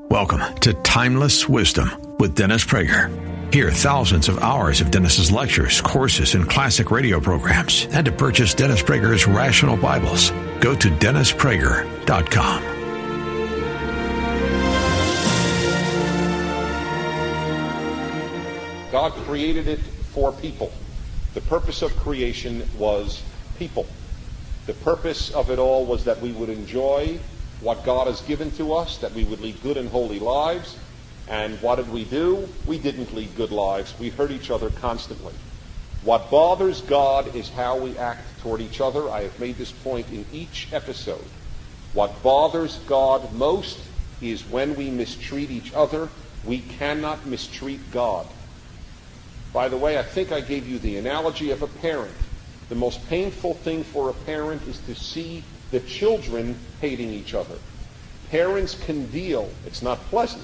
Welcome to Timeless Wisdom with Dennis Prager. Hear thousands of hours of Dennis's lectures, courses, and classic radio programs. And to purchase Dennis Prager's Rational Bibles, go to DennisPrager.com. God created it for people. The purpose of creation was people. The purpose of it all was that we would enjoy what God has given to us, that we would lead good and holy lives. And what did we do? We didn't lead good lives. We hurt each other constantly. What bothers God is how we act toward each other. I have made this point in each episode. What bothers God most is when we mistreat each other. We cannot mistreat God. By the way, I think I gave you the analogy of a parent. The most painful thing for a parent is to see the children hating each other. Parents can deal, it's not pleasant,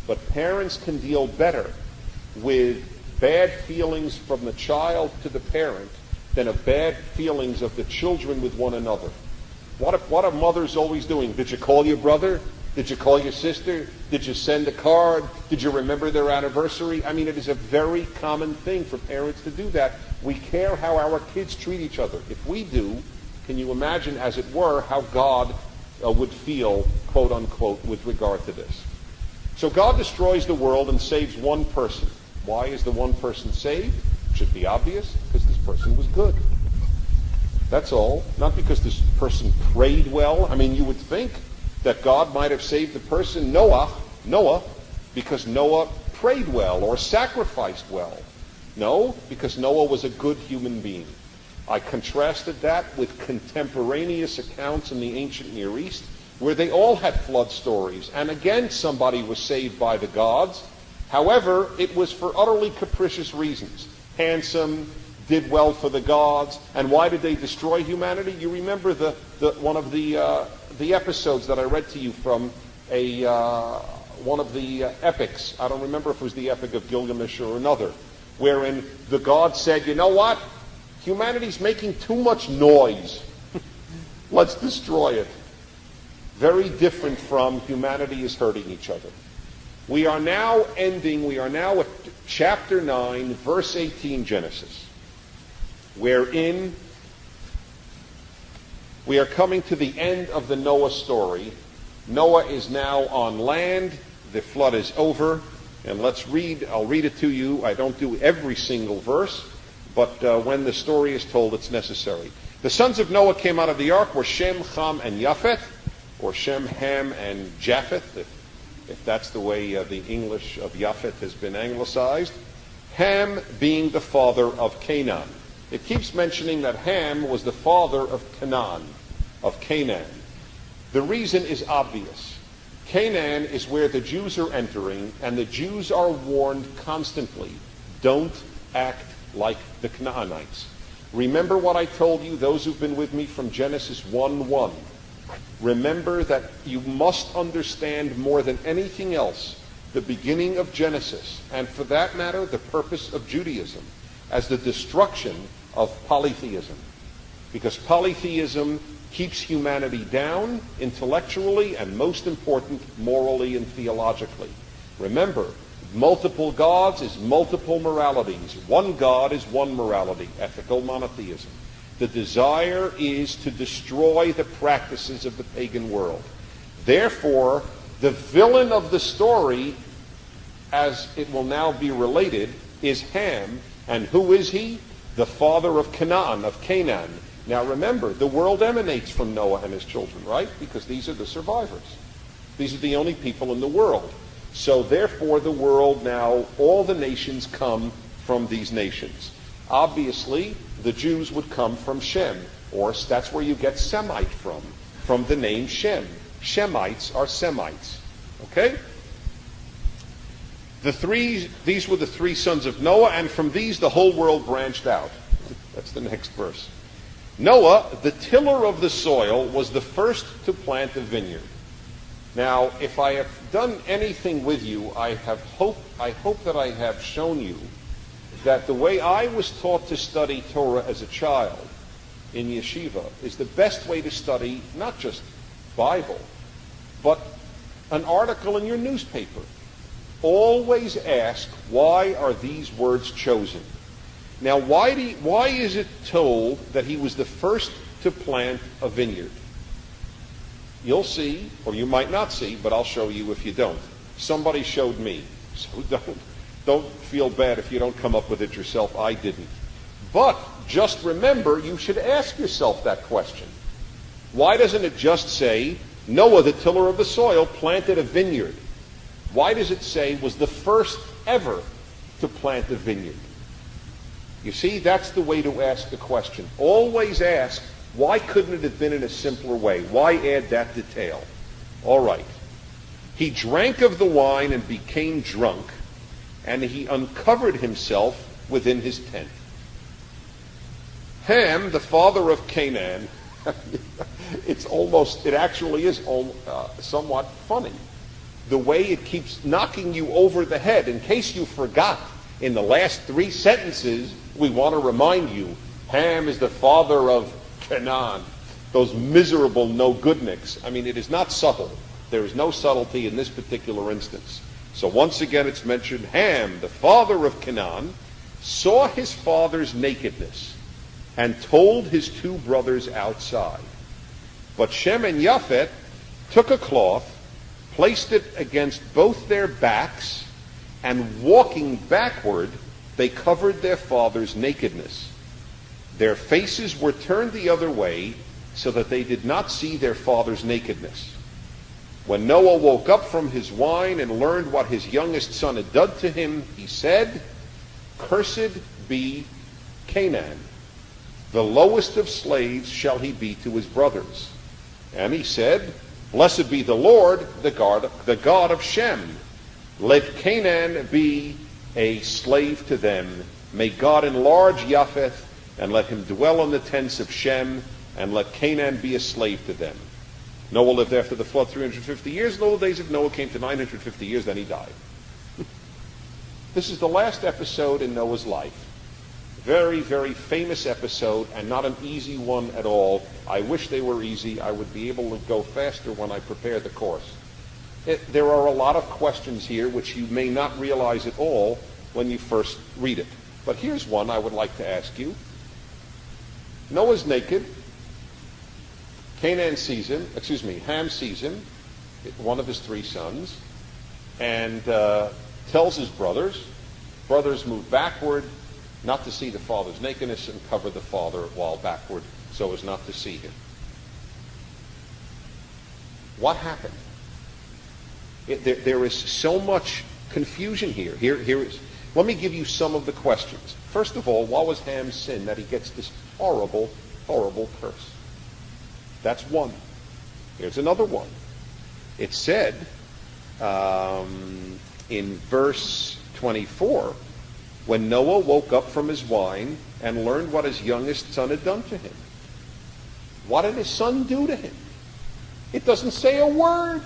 but parents can deal better with bad feelings from the child to the parent than of bad feelings of the children with one another. What are mothers always doing? Did you call your brother? Did you call your sister? Did you send a card? Did you remember their anniversary? I mean, it is a very common thing for parents to do that. We care how our kids treat each other. If we do, can you imagine, as it were, how God would feel, quote unquote, with regard to this? So God destroys the world and saves one person. Why is the one person saved? It should be obvious, because this person was good. That's all. Not because this person prayed well. I mean, you would think that God might have saved the person Noah, because Noah prayed well or sacrificed well. No, because Noah was a good human being. I contrasted that with contemporaneous accounts in the ancient Near East, where they all had flood stories, and again somebody was saved by the gods. However, it was for utterly capricious reasons. Handsome, did well for the gods, and why did they destroy humanity? You remember one of the episodes that I read to you from one of the epics. I don't remember if it was the Epic of Gilgamesh or another, wherein the gods said, you know what? Humanity's making too much noise. Let's destroy it. Very different from humanity is hurting each other. We are now at chapter 9, verse 18, Genesis, wherein we are coming to the end of the Noah story. Noah is now on land. The flood is over. And I'll read it to you. I don't do every single verse, but when the story is told, it's necessary. The sons of Noah came out of the ark were Shem, Ham, and Japheth, or Shem, Ham, and Japheth, if that's the way the English of Japheth has been anglicized. Ham being the father of Canaan. It keeps mentioning that Ham was the father of Canaan. The reason is obvious. Canaan is where the Jews are entering, and the Jews are warned constantly, don't act like the Canaanites. Remember what I told you, those who've been with me from Genesis 1:1. Remember that you must understand more than anything else the beginning of Genesis, and for that matter, the purpose of Judaism, as the destruction of polytheism. Because polytheism keeps humanity down intellectually and, most important, morally and theologically. Remember, multiple gods is multiple moralities. One God is one morality, ethical monotheism. The desire is to destroy the practices of the pagan world. Therefore, the villain of the story, as it will now be related, is Ham. And who is he? The father of Canaan. Now remember, the world emanates from Noah and his children, right? Because these are the survivors. These are the only people in the world. So therefore the world now, all the nations come from these nations. Obviously, the Jews would come from Shem, or that's where you get Semite from the name Shem. Shemites are Semites. Okay? These were the three sons of Noah, and from these the whole world branched out. That's the next verse. Noah, the tiller of the soil, was the first to plant a vineyard. Now, if I have done anything with you, I hope that I have shown you that the way I was taught to study Torah as a child in yeshiva is the best way to study not just Bible, but an article in your newspaper, always ask, why are these words chosen? Now, why is it told that he was the first to plant a vineyard? You'll see, or you might not see, but I'll show you if you don't. Somebody showed me, so don't feel bad if you don't come up with it yourself. I didn't. But just remember, you should ask yourself that question. Why doesn't it just say, Noah, the tiller of the soil, planted a vineyard? Why does it say was the first ever to plant a vineyard? You see, that's the way to ask the question. Always ask, why couldn't it have been in a simpler way? Why add that detail? All right. He drank of the wine and became drunk, and he uncovered himself within his tent. Ham, the father of Canaan, it actually is somewhat funny. The way it keeps knocking you over the head. In case you forgot, in the last 3 sentences, we want to remind you, Ham is the father of Canaan, those miserable no-goodniks. I mean, it is not subtle. There is no subtlety in this particular instance. So once again it's mentioned, Ham, the father of Canaan, saw his father's nakedness and told his 2 brothers outside. But Shem and Japheth took a cloth, placed it against both their backs, and walking backward, they covered their father's nakedness. Their faces were turned the other way, so that they did not see their father's nakedness. When Noah woke up from his wine and learned what his youngest son had done to him, he said, "Cursed be Canaan. The lowest of slaves shall he be to his brothers." And he said, "Blessed be the Lord, the God of Shem. Let Canaan be a slave to them. May God enlarge Japheth, and let him dwell in the tents of Shem, and let Canaan be a slave to them." Noah lived after the flood 350 years, and all the days of Noah came to 950 years, then he died. This is the last episode in Noah's life. Very, very famous episode, and not an easy one at all. I wish they were easy. I would be able to go faster when I prepare the course. There are a lot of questions here which you may not realize at all when you first read it. But here's one I would like to ask you. Noah's naked. Ham sees him, one of his 3 sons, and tells his brothers. Brothers move backward, not to see the father's nakedness, and cover the father while backward so as not to see him. What happened? There is so much confusion here. Let me give you some of the questions. First of all, what was Ham's sin that he gets this horrible, horrible curse? That's one. Here's another one. It said in verse 24, when Noah woke up from his wine and learned what his youngest son had done to him. What did his son do to him? It doesn't say a word.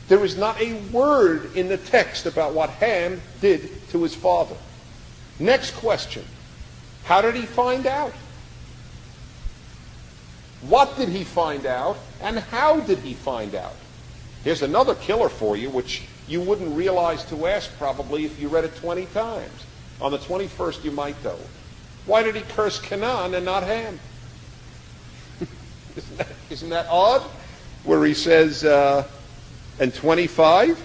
There is not a word in the text about what Ham did to his father. Next question. How did he find out? What did he find out, and how did he find out? Here's another killer for you, which you wouldn't realize to ask probably if you read it 20 times. On the 21st you might, though. Why did he curse Canaan and not Ham? Isn't that odd? Where he says in 25,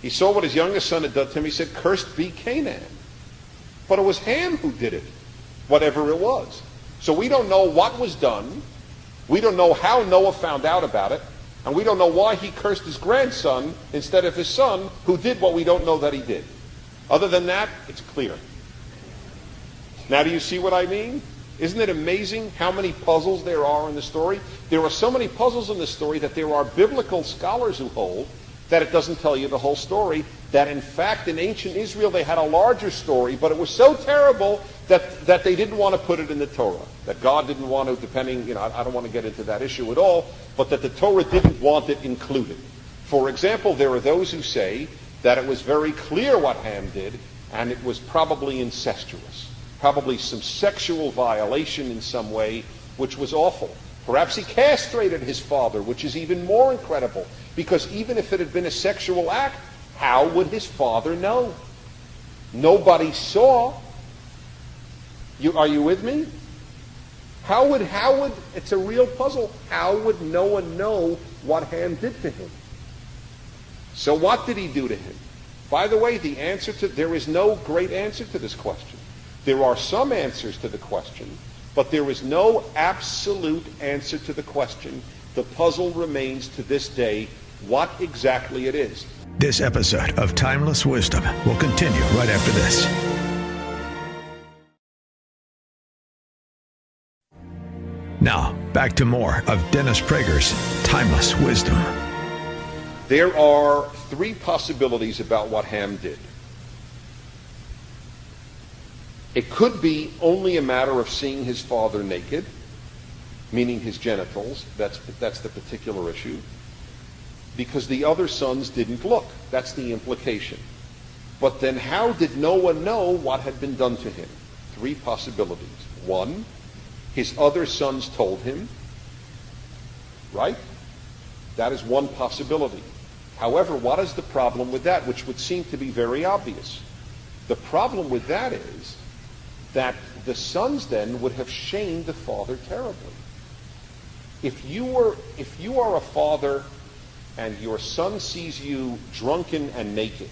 he saw what his youngest son had done to him. He said, "Cursed be Canaan." But it was Ham who did it, whatever it was. So we don't know what was done. We don't know how Noah found out about it. And we don't know why he cursed his grandson instead of his son, who did what we don't know that he did. Other than that, it's clear. Now, do you see what I mean? Isn't it amazing how many puzzles there are in the story? There are so many puzzles in the story that there are biblical scholars who hold that it doesn't tell you the whole story, that in fact in ancient Israel they had a larger story, but it was so terrible that they didn't want to put it in the Torah, that God didn't want to, I don't want to get into that issue at all, but that the Torah didn't want it included. For example, there are those who say that it was very clear what Ham did, and it was probably incestuous, probably some sexual violation in some way, which was awful. Perhaps he castrated his father, which is even more incredible, because even if it had been a sexual act, how would his father know? Nobody saw. Are you with me? How would, it's a real puzzle. How would Noah know what Ham did to him? So what did he do to him? By the way, there is no great answer to this question. There are some answers to the question, but there is no absolute answer to the question. The puzzle remains to this day what exactly it is. This episode of Timeless Wisdom will continue right after this. Now, back to more of Dennis Prager's Timeless Wisdom. There are three possibilities about what Ham did. It could be only a matter of seeing his father naked, meaning his genitals. That's the particular issue. Because the other sons didn't look. That's the implication. But then how did Noah know what had been done to him? Three possibilities. One, his other sons told him. Right? That is one possibility. However, what is the problem with that, which would seem to be very obvious? The problem with that is that the sons then would have shamed the father terribly. If you are a father and your son sees you drunken and naked,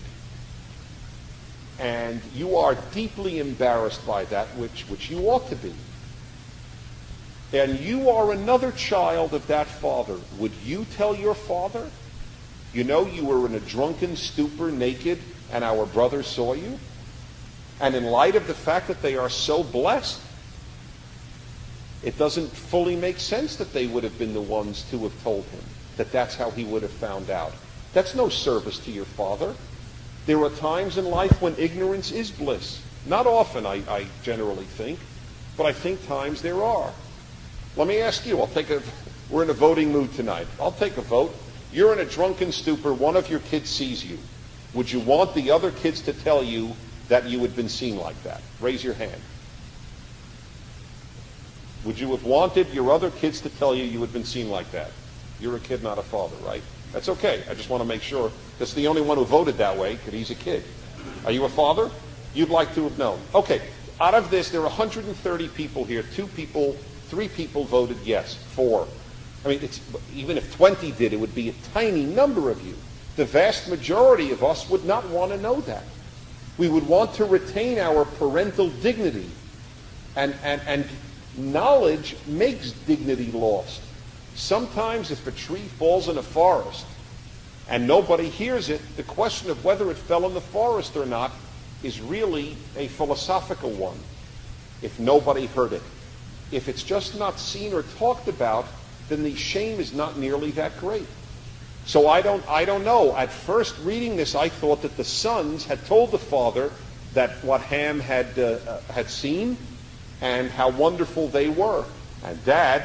and you are deeply embarrassed by that, which you ought to be, and you are another child of that father, would you tell your father, you know, you were in a drunken stupor, naked, and our brother saw you? And in light of the fact that they are so blessed, it doesn't fully make sense that they would have been the ones to have told him, that that's how he would have found out. That's no service to your father. There are times in life when ignorance is bliss. Not often, I generally think, but I think times there are. Let me ask you, we're in a voting mood tonight. I'll take a vote. You're in a drunken stupor, one of your kids sees you. Would you want the other kids to tell you that you had been seen like that? Raise your hand. Would you have wanted your other kids to tell you had been seen like that? You're a kid, not a father, right? That's okay. I just want to make sure. That's the only one who voted that way, because he's a kid. Are you a father? You'd like to have known. Okay. Out of this, there are 130 people here. 3 people voted yes. 4. I mean, even if 20 did, it would be a tiny number of you. The vast majority of us would not want to know that. We would want to retain our parental dignity. And knowledge makes dignity lost. Sometimes if a tree falls in a forest and nobody hears it, the question of whether it fell in the forest or not is really a philosophical one, if nobody heard it. If it's just not seen or talked about, then the shame is not nearly that great. So I don't know. At first reading this, I thought that the sons had told the father that what Ham had seen and how wonderful they were. And Dad,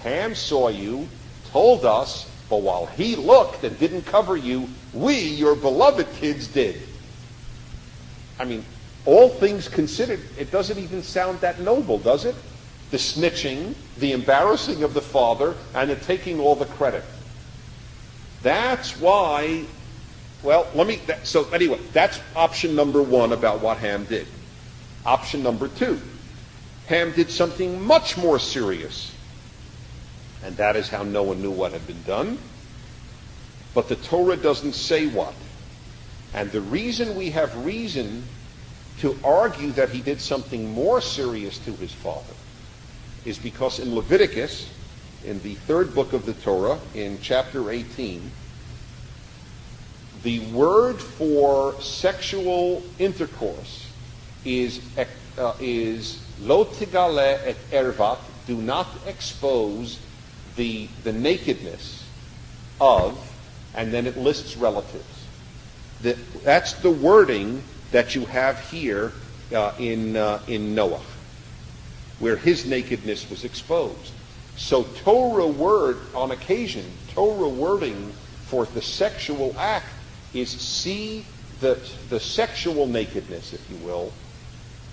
Ham saw you, told us, but while he looked and didn't cover you, we, your beloved kids, did. I mean, all things considered, it doesn't even sound that noble, does it? The snitching, the embarrassing of the father, and the taking all the credit. That's why, so anyway, that's option number 1 about what Ham did. Option number 2, Ham did something much more serious. And that is how Noah knew what had been done. But the Torah doesn't say what. And the reason we have reason to argue that he did something more serious to his father is because in Leviticus, in the 3rd book of the Torah, in chapter 18, the word for sexual intercourse is lo tigale et ervat, do not expose the nakedness of, and then it lists relatives. That's the wording that you have here in Noah, where his nakedness was exposed. So Torah word, on occasion, Torah wording for the sexual act is see the sexual nakedness, if you will,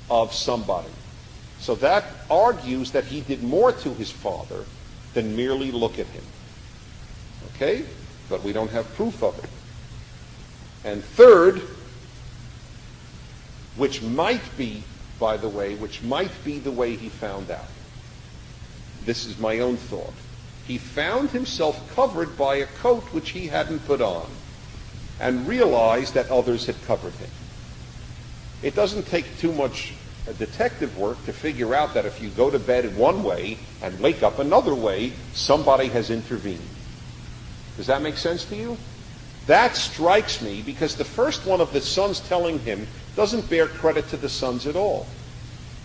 of somebody. So that argues that he did more to his father than merely look at him. Okay? But we don't have proof of it. And third, which might be, by the way, which might be the way he found out. This is my own thought. He found himself covered by a coat which he hadn't put on, and realized that others had covered him. It doesn't take too much detective work to figure out that if you go to bed in one way and wake up another way, somebody has intervened. Does that make sense to you? That strikes me because the first one of the sons telling him doesn't bear credit to the sons at all.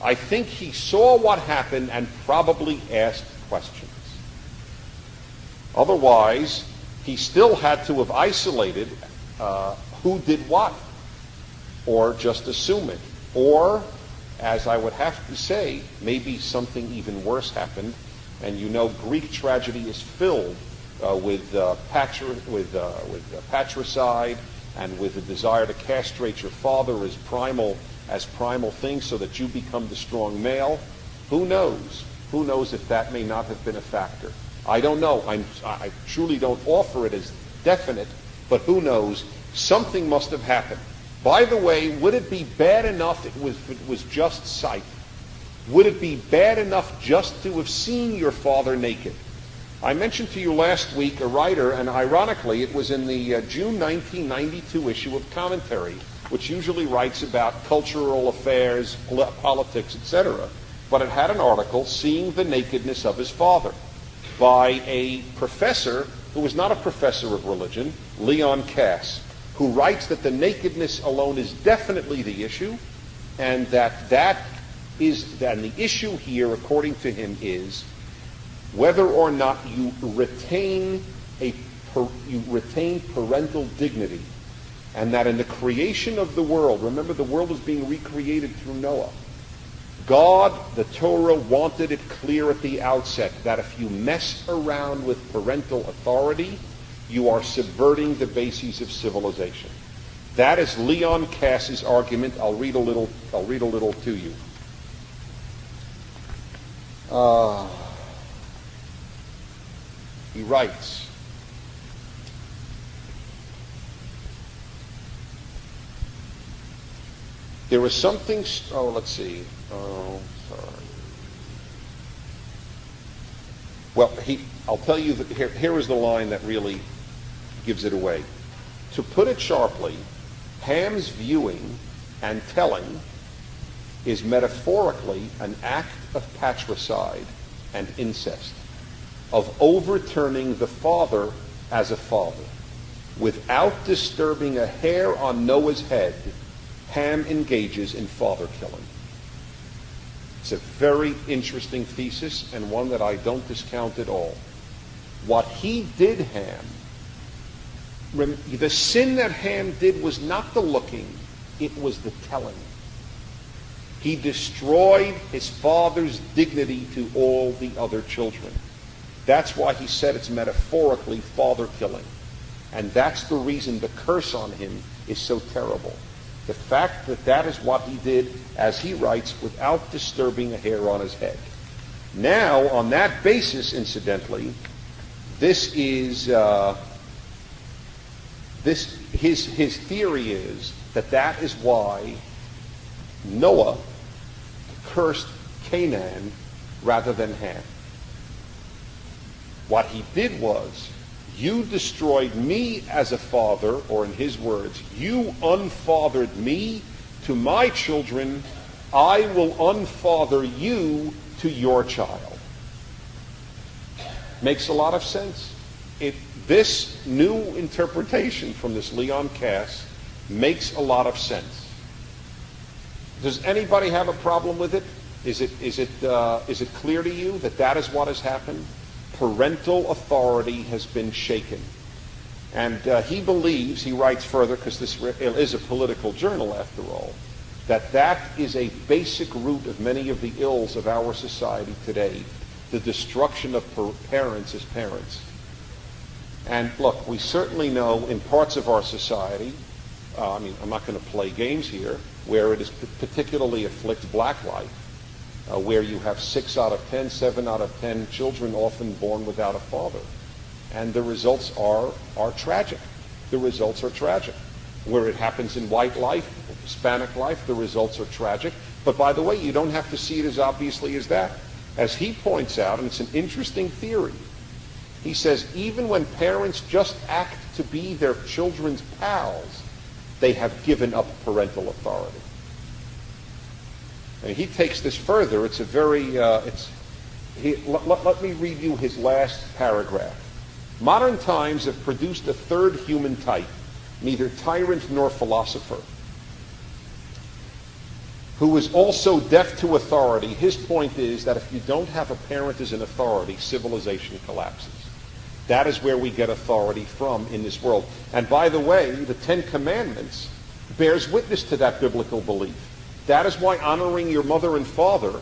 I think he saw what happened and probably asked questions. Otherwise, he still had to have isolated who did what, or just assume it. Or, as I would have to say, maybe something even worse happened. And you know, Greek tragedy is filled with patricide and with the desire to castrate your father as primal things so that you become the strong male. Who knows? Who knows if that may not have been a factor? I don't know. I truly don't offer it as definite, but who knows? Something must have happened. By the way, would it be bad enough if it was just sight? Would it be bad enough just to have seen your father naked? I mentioned to you last week a writer, and ironically it was in the June 1992 issue of Commentary, which usually writes about cultural affairs, politics, etc. But it had an article, Seeing the Nakedness of His Father, by a professor who was not a professor of religion, Leon Kass, who writes that the nakedness alone is definitely the issue, and that the issue here, according to him, is whether or not you retain parental dignity, and that in the creation of the world, remember the world was being recreated through Noah, God, the Torah, wanted it clear at the outset that if you mess around with parental authority, you are subverting the bases of civilization. That is Leon Kass's argument. I'll read a little to you. He writes, there was something, let's see. Oh, sorry. Well, I'll tell you, here is the line that really gives it away. To put it sharply, Ham's viewing and telling is metaphorically an act of patricide and incest, of overturning the father as a father. Without disturbing a hair on Noah's head, Ham engages in father killing. It's a very interesting thesis and one that I don't discount at all. What he did, Ham, the sin that Ham did was not the looking, it was the telling. He destroyed his father's dignity to all the other children. That's why he said it's metaphorically father killing. And that's the reason the curse on him is so terrible. The fact that that is what he did, as he writes, without disturbing a hair on his head. Now, on that basis, incidentally, his theory is that is why Noah cursed Canaan rather than Ham. What he did was, you destroyed me as a father, or in his words, you unfathered me to my children, I will unfather you to your child. Makes a lot of sense. This new interpretation from this Leon Kass makes a lot of sense. Does anybody have a problem with it? Is it clear to you that is what has happened? Parental authority has been shaken. And he believes, he writes further, because this is a political journal after all, that is a basic root of many of the ills of our society today, the destruction of parents as parents. And look, we certainly know in parts of our society, I'm not going to play games here, where it particularly afflicts black life, where you have 6 out of 10, 7 out of 10 children often born without a father. And the results are tragic. The results are tragic. Where it happens in white life, Hispanic life, the results are tragic. But by the way, you don't have to see it as obviously as that. As he points out, and it's an interesting theory, he says even when parents just act to be their children's pals, they have given up parental authority. And he takes this further. It's a very, let me read you his last paragraph. Modern times have produced a third human type, neither tyrant nor philosopher, who is also deaf to authority. His point is that if you don't have a parent as an authority, civilization collapses. That is where we get authority from in this world. And by the way, the 10 Commandments bears witness to that biblical belief. That is why honoring your mother and father,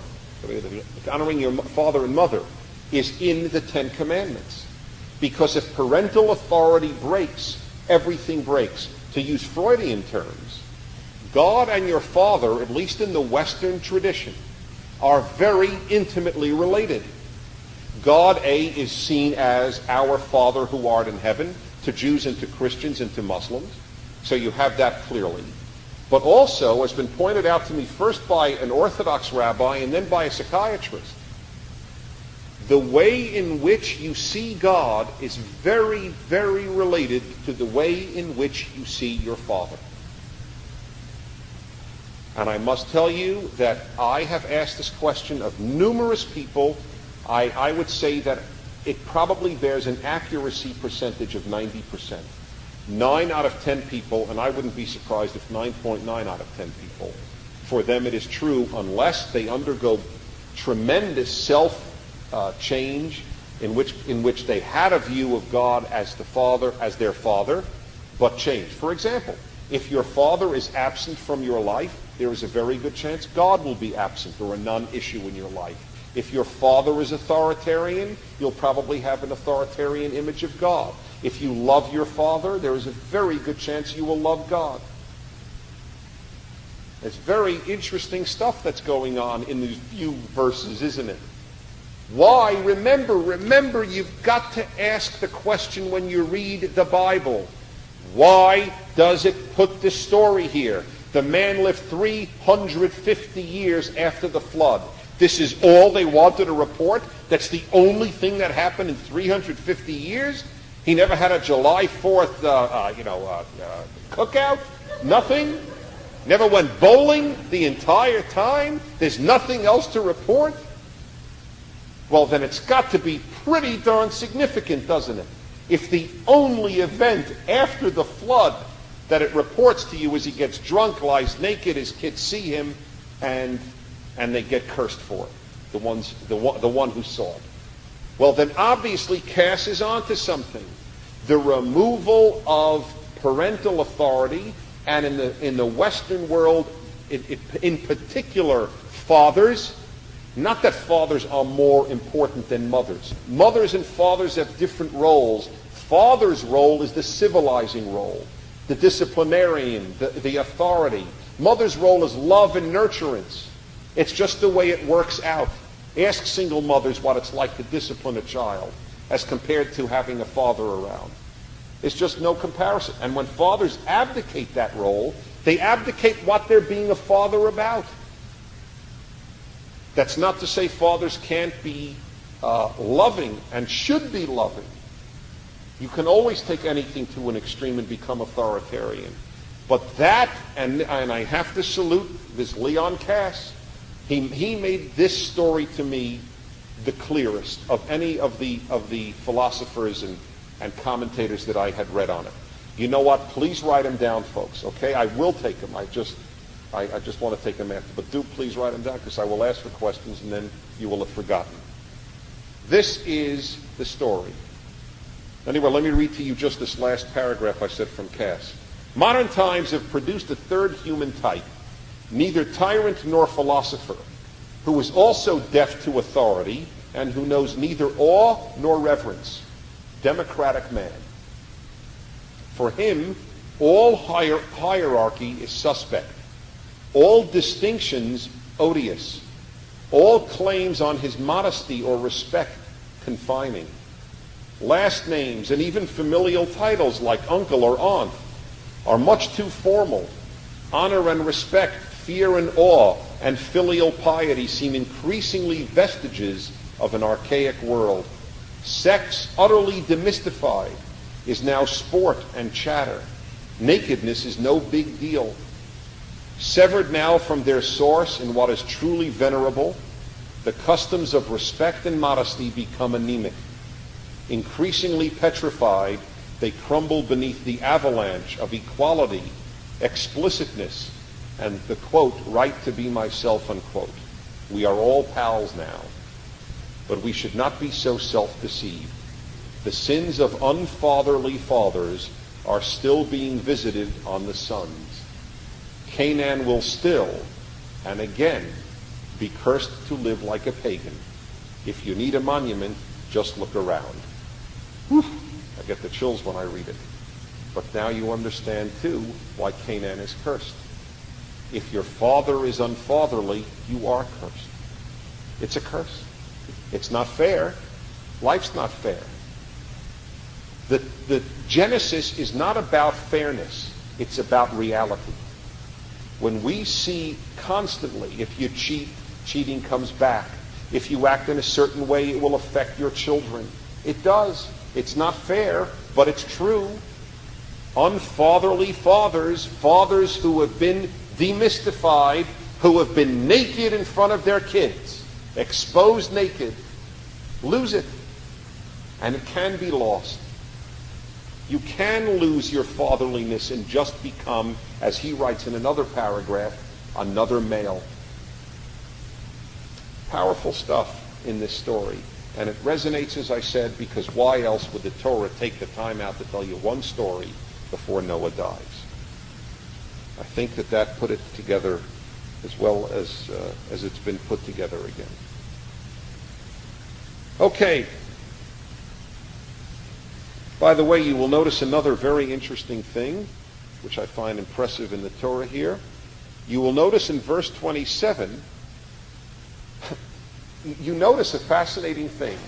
is in the 10 Commandments. Because if parental authority breaks, everything breaks. To use Freudian terms, God and your father, at least in the Western tradition, are very intimately related. God, A, is seen as our Father who art in heaven, to Jews and to Christians and to Muslims. So you have that clearly. But also, has been pointed out to me first by an Orthodox rabbi and then by a psychiatrist, the way in which you see God is very, very related to the way in which you see your Father. And I must tell you that I have asked this question of numerous people. I would say that it probably bears an accuracy percentage of 90%. 9 out of 10 people, and I wouldn't be surprised if 9.9 out of 10 people, for them it is true unless they undergo tremendous self-change in which they had a view of God as the Father, as their Father, but change. For example, if your father is absent from your life, there is a very good chance God will be absent or a non-issue in your life. If your father is authoritarian, you'll probably have an authoritarian image of God. If you love your father, there is a very good chance you will love God. It's very interesting stuff that's going on in these few verses, isn't it? Why? Remember, you've got to ask the question when you read the Bible. Why does it put this story here? The man lived 350 years after the flood. This is all they wanted to report? That's the only thing that happened in 350 years? He never had a July 4th, cookout? Nothing? Never went bowling the entire time? There's nothing else to report? Well, then it's got to be pretty darn significant, doesn't it? If the only event after the flood that it reports to you is he gets drunk, lies naked, his kids see him, and they get cursed for it, the one who saw it. Well, then obviously Cass is onto something. The removal of parental authority, and in the Western world, in particular, fathers. Not that fathers are more important than mothers. Mothers and fathers have different roles. Father's role is the civilizing role, the disciplinarian, the authority. Mother's role is love and nurturance. It's just the way it works out. Ask single mothers what it's like to discipline a child as compared to having a father around. It's just no comparison. And when fathers abdicate that role, they abdicate what they're being a father about. That's not to say fathers can't be loving and should be loving. You can always take anything to an extreme and become authoritarian. But that, and I have to salute this Leon Cass, he made this story to me the clearest of any of the philosophers and commentators that I had read on it. You know what? Please write them down, folks, okay? I will take them. I just want to take them after. But do please write them down, because I will ask for questions and then you will have forgotten. This is the story. Anyway, let me read to you just this last paragraph I said from Cass. Modern times have produced a third human type, neither tyrant nor philosopher, who is also deaf to authority and who knows neither awe nor reverence. Democratic man. For him, all hierarchy is suspect, all distinctions odious, All claims on his modesty or respect confining. Last names and even familial titles like uncle or aunt are much too formal. Honor and respect, fear and awe, and filial piety seem increasingly vestiges of an archaic world. Sex, utterly demystified, is now sport and chatter. Nakedness is no big deal. Severed now from their source in what is truly venerable, the customs of respect and modesty become anemic. Increasingly petrified, they crumble beneath the avalanche of equality, explicitness, and the, quote, right to be myself, unquote. We are all pals now. But we should not be so self-deceived. The sins of unfatherly fathers are still being visited on the sons. Canaan will still, and again, be cursed to live like a pagan. If you need a monument, just look around. Whew, I get the chills when I read it. But now you understand, too, why Canaan is cursed. If your father is unfatherly, you are cursed. It's a curse. It's not fair. Life's not fair. The Genesis is not about fairness. It's about reality. When we see constantly, if you cheat, cheating comes back. If you act in a certain way, it will affect your children. It does. It's not fair, but it's true. Unfatherly fathers, fathers who have been demystified, who have been naked in front of their kids, exposed naked, lose it. And it can be lost. You can lose your fatherliness and just become, as he writes in another paragraph, another male. Powerful stuff in this story. And it resonates, as I said, because why else would the Torah take the time out to tell you one story before Noah dies? I think that put it together as well as it's been put together again. Okay. By the way, you will notice another very interesting thing, which I find impressive in the Torah here. You will notice in verse 27, you notice a fascinating thing.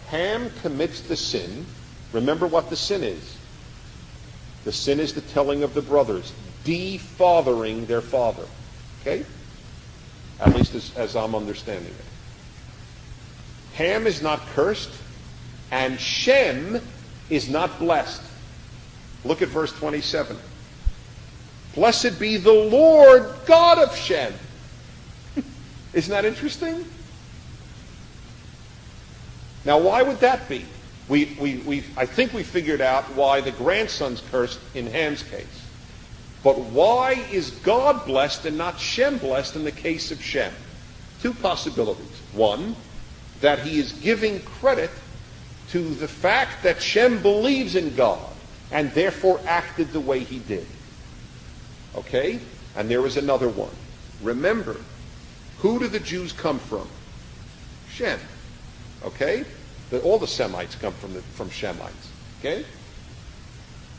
Ham commits the sin. Remember what the sin is. The sin is the telling of the brothers, defathering their father. Okay? At least as I'm understanding it. Ham is not cursed, and Shem is not blessed. Look at verse 27. Blessed be the Lord God of Shem. Isn't that interesting? Now, why would that be? I think we figured out why the grandson's cursed in Ham's case. But why is God blessed and not Shem blessed in the case of Shem? Two possibilities. One, that he is giving credit to the fact that Shem believes in God and therefore acted the way he did. Okay? And there is another one. Remember, who do the Jews come from? Shem. Okay? All the Semites come from Shemites. Okay?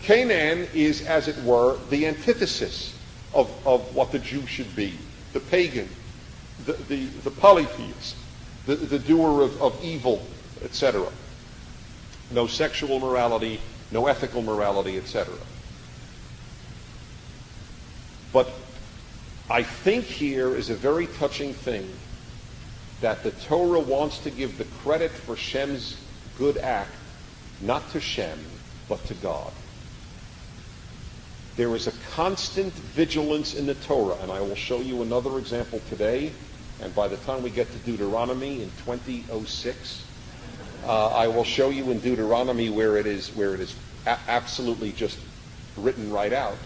Canaan is, as it were, the antithesis of what the Jew should be. The pagan, the polytheist, the doer of evil, etc. No sexual morality, no ethical morality, etc. But I think here is a very touching thing, that the Torah wants to give the credit for Shem's good act, not to Shem, but to God. There is a constant vigilance in the Torah, and I will show you another example today, and by the time we get to Deuteronomy in 2006, I will show you in Deuteronomy where it is absolutely just written right out.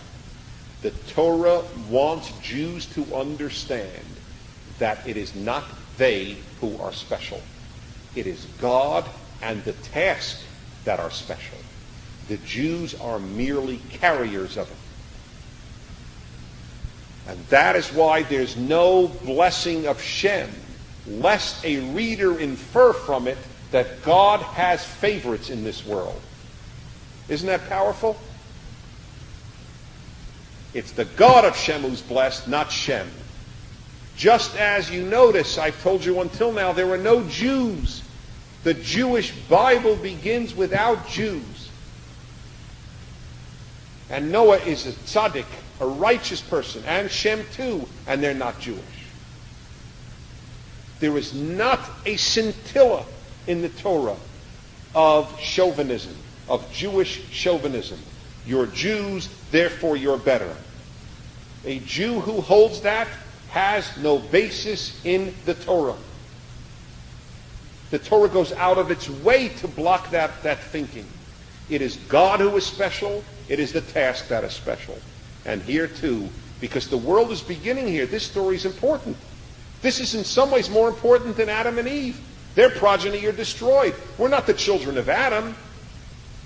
The Torah wants Jews to understand that it is not they who are special. It is God and the task that are special. The Jews are merely carriers of it. And that is why there's no blessing of Shem, lest a reader infer from it that God has favorites in this world. Isn't that powerful? It's the God of Shem who's blessed, not Shem. Just as you notice, I've told you until now, there were no Jews. The Jewish Bible begins without Jews. And Noah is a tzaddik, a righteous person, and Shem too, and they're not Jewish. There is not a scintilla in the Torah of chauvinism, of Jewish chauvinism. You're Jews, therefore you're better. A Jew who holds that has no basis in the Torah. The Torah goes out of its way to block that thinking. It is God who is special. It is the task that is special. And here too, because the world is beginning here, this story is important. This is in some ways more important than Adam and Eve. Their progeny are destroyed. We're not the children of Adam.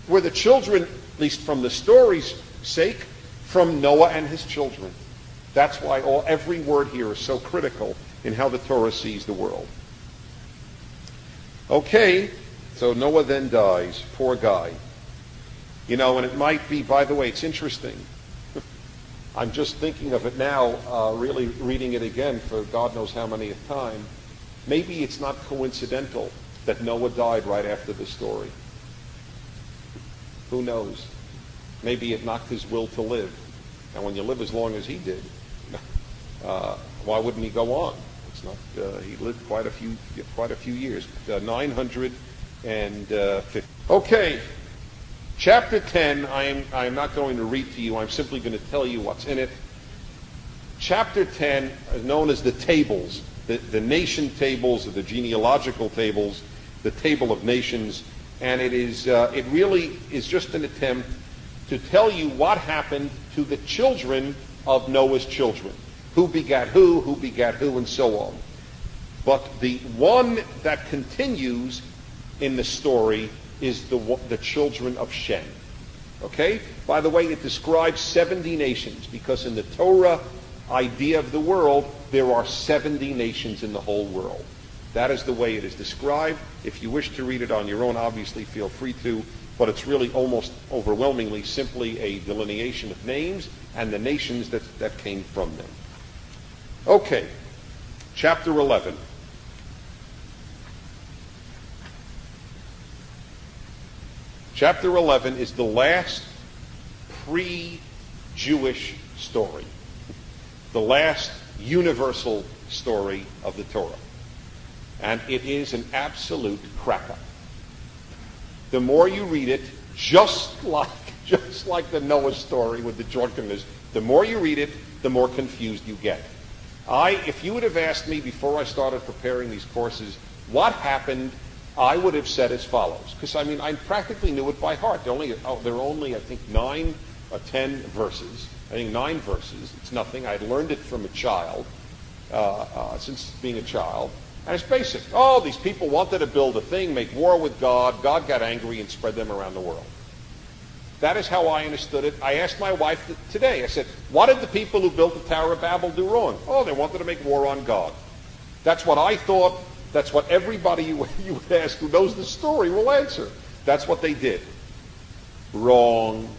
We're the children, at least from the story's sake, from Noah and his children. That's why every word here is so critical in how the Torah sees the world. Okay, so Noah then dies. Poor guy. You know, and it might be, by the way, it's interesting. I'm just thinking of it now, really reading it again for God knows how many a time. Maybe it's not coincidental that Noah died right after the story. Who knows? Maybe it knocked his will to live. And when you live as long as he did, why wouldn't he go on? It's not. He lived quite a few years. 950. Okay. Chapter 10, I am not going to read to you. I'm simply going to tell you what's in it. Chapter 10 is known as the tables, the nation tables, or the genealogical tables, the table of nations, and it really is just an attempt to tell you what happened to the children of Noah's children. Who begat who, and so on. But the one that continues in the story is the children of Shem. Okay? By the way, it describes 70 nations, because in the Torah idea of the world, there are 70 nations in the whole world. That is the way it is described. If you wish to read it on your own, obviously feel free to, but it's really almost overwhelmingly simply a delineation of names and the nations that came from them. Okay, chapter 11. Chapter 11 is the last pre-Jewish story, the last universal story of the Torah. And it is an absolute cracker. The more you read it, just like the Noah story with the drunkenness, the more you read it, the more confused you get. If you would have asked me before I started preparing these courses what happened, I would have said as follows. Because, I practically knew it by heart. There are only, I think, 9 or 10 verses. I think 9 verses. It's nothing. I learned it from a child, since being a child. And it's basic. These people wanted to build a thing, make war with God. God got angry and spread them around the world. That is how I understood it. I asked my wife today, I said, what did the people who built the Tower of Babel do wrong? They wanted to make war on God. That's what I thought. That's what everybody you would ask who knows the story will answer. That's what they did. Wrong.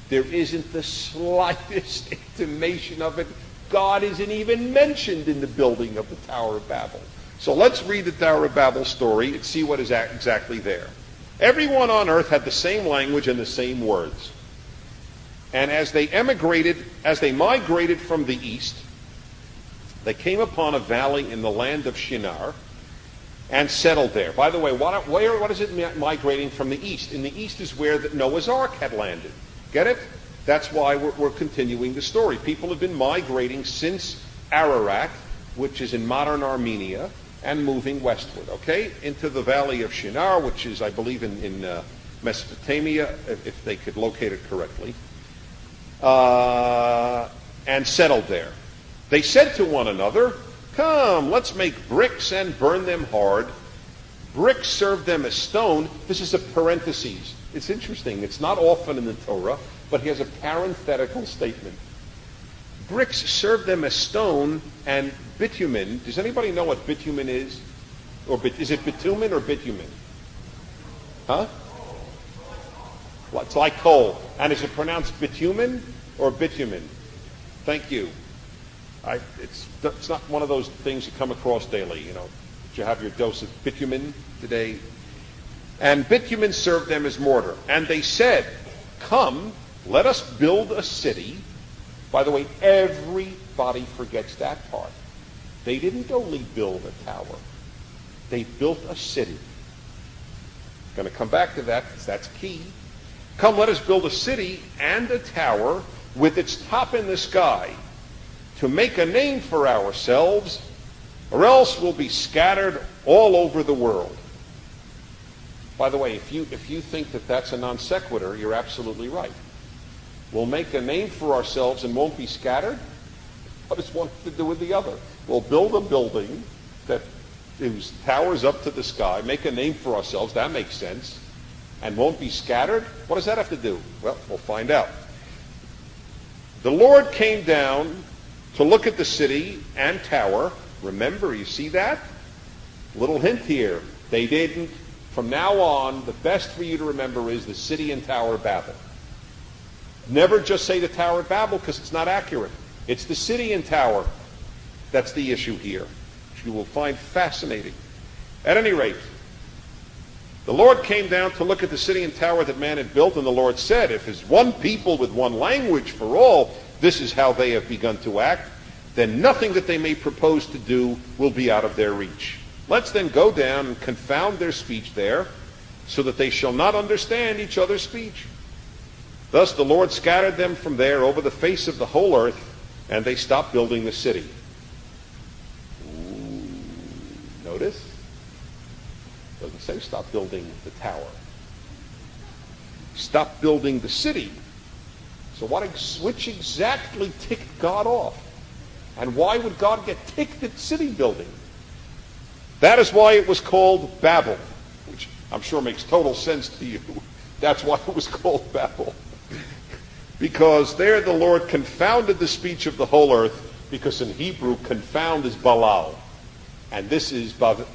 There isn't the slightest intimation of it. God isn't even mentioned in the building of the Tower of Babel. So let's read the Tower of Babel story and see what is exactly there. Everyone on earth had the same language and the same words. And as they migrated from the east, they came upon a valley in the land of Shinar and settled there. By the way, what is it migrating from the east? In the east is where Noah's Ark had landed. Get it? That's why we're continuing the story. People have been migrating since Ararat, which is in modern Armenia, and moving westward, okay, into the valley of Shinar, which is, I believe, in Mesopotamia, if they could locate it correctly, and settled there. They said to one another, come, let's make bricks and burn them hard. Bricks serve them as stone. This is a parenthesis. It's interesting. It's not often in the Torah, but here's a parenthetical statement. Bricks serve them as stone, and bitumen. Does anybody know what bitumen is? Or is it bitumen or bitumen? Huh? Well, it's like coal. And is it pronounced bitumen or bitumen? Thank you. It's not one of those things you come across daily, you know. You have your dose of bitumen today. And bitumen served them as mortar. And they said, come, let us build a city. By the way, everybody forgets that part. They didn't only build a tower. They built a city. Going to come back to that because that's key. Come, let us build a city and a tower with its top in the sky to make a name for ourselves, or else we'll be scattered all over the world. By the way, if you think that that's a non sequitur, you're absolutely right. We'll make a name for ourselves and won't be scattered? What does one have to do with the other? We'll build a building whose towers up to the sky, make a name for ourselves, that makes sense, and won't be scattered? What does that have to do? Well, we'll find out. The Lord came down to look at the city and tower. Remember, you see that? Little hint here. They didn't. From now on, the best for you to remember is the city and Tower of Babel. Never just say the Tower of Babel because it's not accurate. It's the city and tower that's the issue here, which you will find fascinating. At any rate, the Lord came down to look at the city and tower that man had built, and the Lord said, if as one people with one language for all, this is how they have begun to act, then nothing that they may propose to do will be out of their reach. Let's then go down and confound their speech there, so that they shall not understand each other's speech. Thus the Lord scattered them from there over the face of the whole earth, and they stopped building the city. Ooh, notice? Doesn't say stop building the tower. Stop building the city. So which exactly ticked God off? And why would God get ticked at city building? That is why it was called Babel, which I'm sure makes total sense to you. That's why it was called Babel. Because there the Lord confounded the speech of the whole earth, because in Hebrew, confound is balal. And this is Bavel.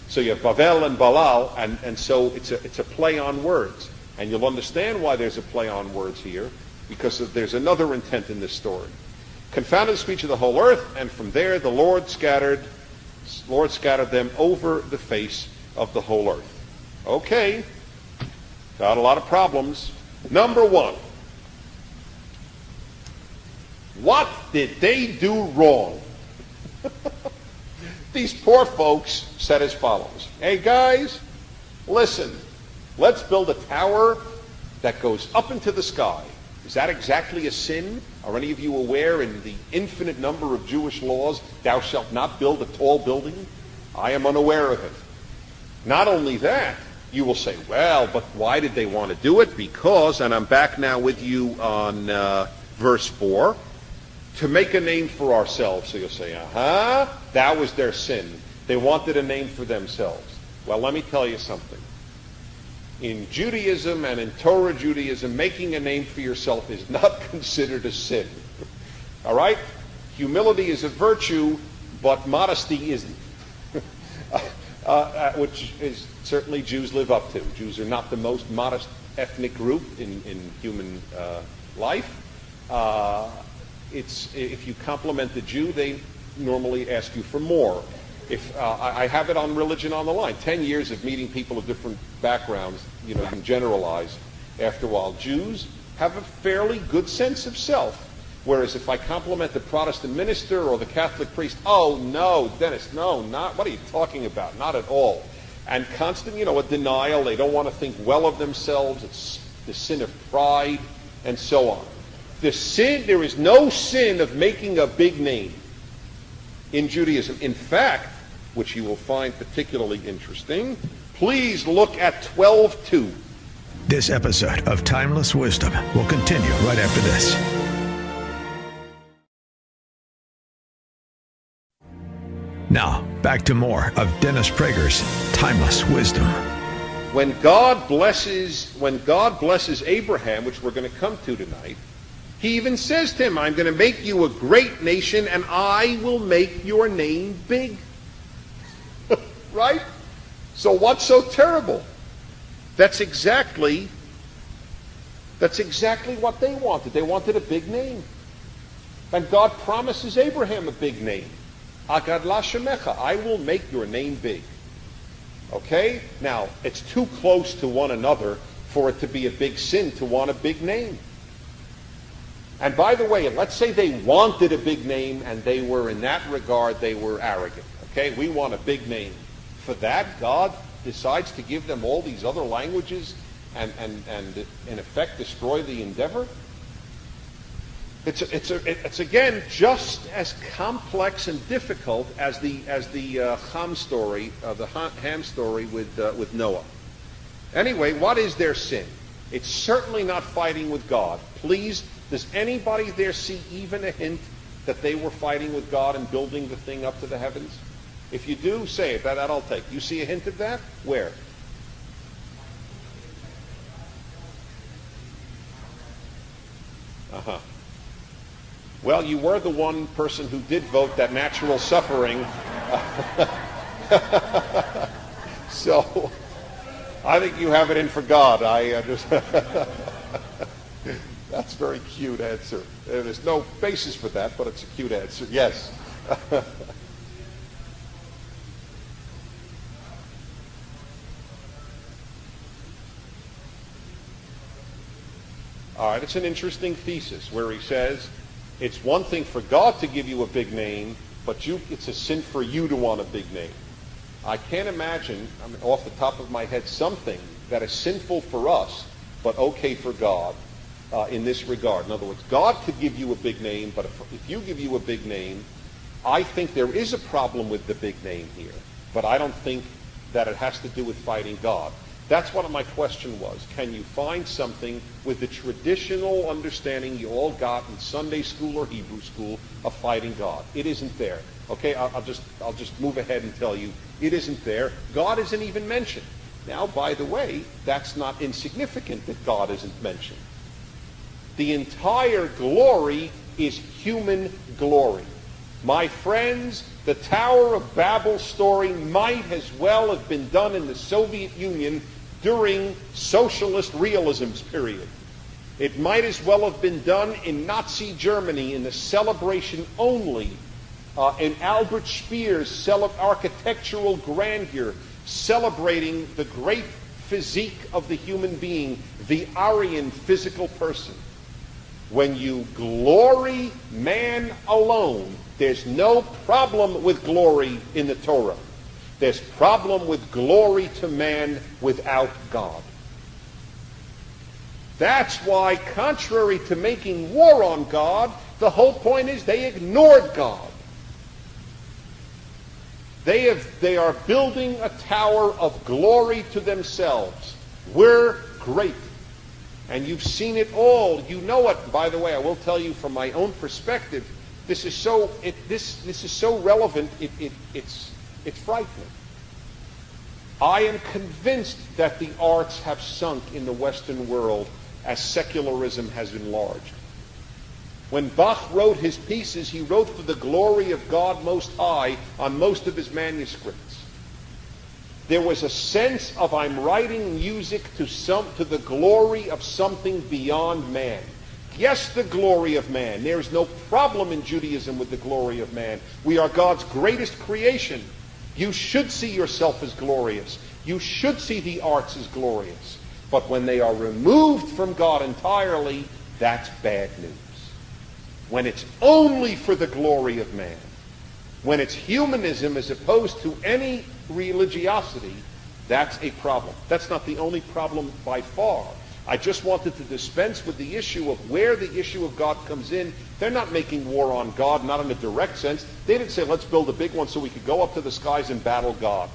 So you have Bavel and Balal, and so it's a play on words. And you'll understand why there's a play on words here, because there's another intent in this story. Confounded the speech of the whole earth, and from there the Lord scattered them over the face of the whole earth. Okay, got a lot of problems. Number one, what did they do wrong? These poor folks said as follows. Hey guys, listen, let's build a tower that goes up into the sky. Is that exactly a sin? Are any of you aware in the infinite number of Jewish laws, thou shalt not build a tall building? I am unaware of it. Not only that, you will say, well, but why did they want to do it? Because, and I'm back now with you on verse 4, to make a name for ourselves. So you'll say, that was their sin. They wanted a name for themselves. Well, let me tell you something. In Judaism and in Torah Judaism, making a name for yourself is not considered a sin. All right? Humility is a virtue, but modesty isn't. Which is certainly Jews live up to. Jews are not the most modest ethnic group in human life. If you compliment the Jew, they normally ask you for more. If I have it on Religion on the Line. 10 years of meeting people of different backgrounds, you can generalize after a while. Jews have a fairly good sense of self. Whereas if I compliment the Protestant minister or the Catholic priest, oh no, Dennis, no, not, what are you talking about? Not at all. And constant, a denial. They don't want to think well of themselves. It's the sin of pride and so on. There is no sin of making a big name in Judaism. In fact, which you will find particularly interesting, please look at 12:2. This episode of Timeless Wisdom will continue right after this. Now, back to more of Dennis Prager's Timeless Wisdom. When God blesses Abraham, which we're going to come to tonight, he even says to him, I'm going to make you a great nation, and I will make your name big. Right? So what's so terrible? That's exactly what they wanted. They wanted a big name. And God promises Abraham a big name. Agad la shemecha, I will make your name big. Okay? Now, it's too close to one another for it to be a big sin to want a big name. And by the way, let's say they wanted a big name and they were, in that regard, they were arrogant. Okay? We want a big name. For that, God decides to give them all these other languages and in effect destroy the endeavor? It's again just as complex and difficult as the Ham story, the Ham story with Noah. Anyway, what is their sin? It's certainly not fighting with God. Please, does anybody there see even a hint that they were fighting with God and building the thing up to the heavens? If you do, say it. That I'll take. You see a hint of that? Where? Uh-huh. Well, you were the one person who did vote that natural suffering. So, I think you have it in for God. That's a very cute answer. There's no basis for that, but it's a cute answer. Yes. All right, it's an interesting thesis where he says it's one thing for God to give you a big name, but it's a sin for you to want a big name. I can't imagine, off the top of my head, something that is sinful for us, but okay for God in this regard. In other words, God could give you a big name, but if you give you a big name, I think there is a problem with the big name here, but I don't think that it has to do with fighting God. That's what my question was. Can you find something with the traditional understanding you all got in Sunday school or Hebrew school of fighting God? It isn't there. Okay, I'll just move ahead and tell you it isn't there. God isn't even mentioned. Now, by the way, that's not insignificant that God isn't mentioned. The entire glory is human glory. My friends, the Tower of Babel story might as well have been done in the Soviet Union during socialist realism's period. It might as well have been done in Nazi Germany in the celebration only, in Albert Speer's architectural grandeur, celebrating the great physique of the human being, the Aryan physical person. When you glory man alone, there's no problem with glory in the Torah. There's problem with glory to man without God. That's why, contrary to making war on God, the whole point is they ignored God. They are building a tower of glory to themselves. We're great. And you've seen it all. You know it. By the way, I will tell you from my own perspective, this is so relevant, it's frightening. I am convinced that the arts have sunk in the Western world as secularism has enlarged. When Bach wrote his pieces, he wrote for the glory of God Most High on most of his manuscripts. There was a sense of I'm writing music to the glory of something beyond man. Yes, the glory of man. There is no problem in Judaism with the glory of man. We are God's greatest creation. You should see yourself as glorious. You should see the arts as glorious. But when they are removed from God entirely, that's bad news. When it's only for the glory of man, when it's humanism as opposed to any religiosity, that's a problem. That's not the only problem by far. I just wanted to dispense with the issue of where the issue of God comes in. They're not making war on God, not in a direct sense. They didn't say, let's build a big one so we could go up to the skies and battle God.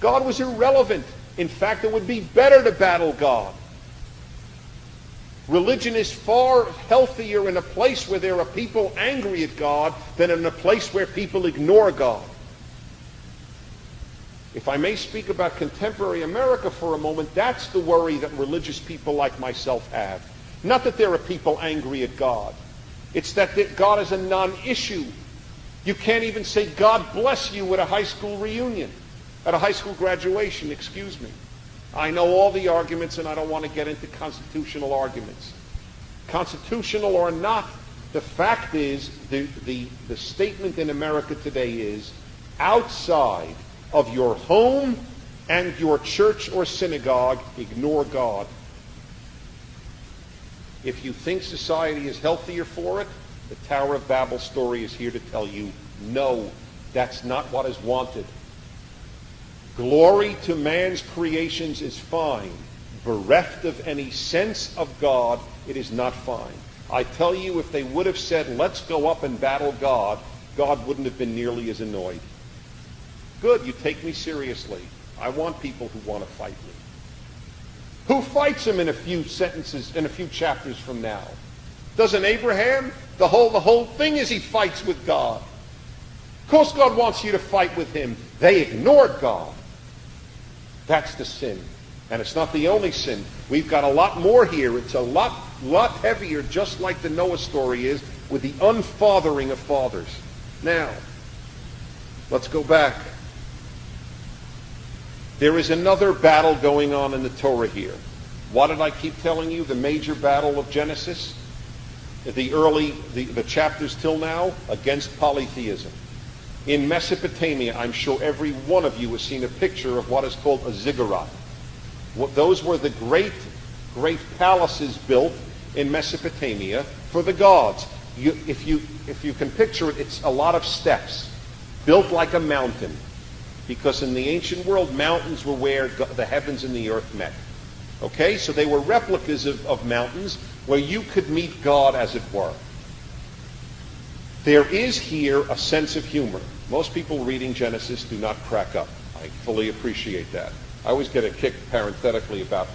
God was irrelevant. In fact, it would be better to battle God. Religion is far healthier in a place where there are people angry at God than in a place where people ignore God. If I may speak about contemporary America for a moment, that's the worry that religious people like myself have. Not that there are people angry at God. It's that God is a non-issue. You can't even say God bless you at a high school reunion, at a high school graduation, excuse me. I know all the arguments and I don't want to get into constitutional arguments. Constitutional or not, The fact is, the statement in America today is, outside of your home and your church or synagogue, ignore God. If you think society is healthier for it, the Tower of Babel story is here to tell you, no, that's not what is wanted. Glory to man's creations is fine. Bereft of any sense of God, it is not fine. I tell you, if they would have said, let's go up and battle God, God wouldn't have been nearly as annoyed. Good, you take me seriously. I want people who want to fight me. Who fights him in a few sentences, in a few chapters from now? Doesn't Abraham? The whole thing is he fights with God. Of course God wants you to fight with him. They ignored God. That's the sin. And it's not the only sin. We've got a lot more here. It's a lot heavier, just like the Noah story is, with the unfathering of fathers. Now, let's go back. There is another battle going on in the Torah here. What did I keep telling you? The major battle of Genesis? The chapters till now, against polytheism. In Mesopotamia, I'm sure every one of you has seen a picture of what is called a ziggurat. Those were the great palaces built in Mesopotamia for the gods. If you can picture it, it's a lot of steps built like a mountain, because in the ancient world, mountains were where the heavens and the earth met. Okay, so they were replicas of mountains where you could meet God, as it were. There is here a sense of humor. Most people reading Genesis do not crack up. I fully appreciate that. I always get a kick parenthetically about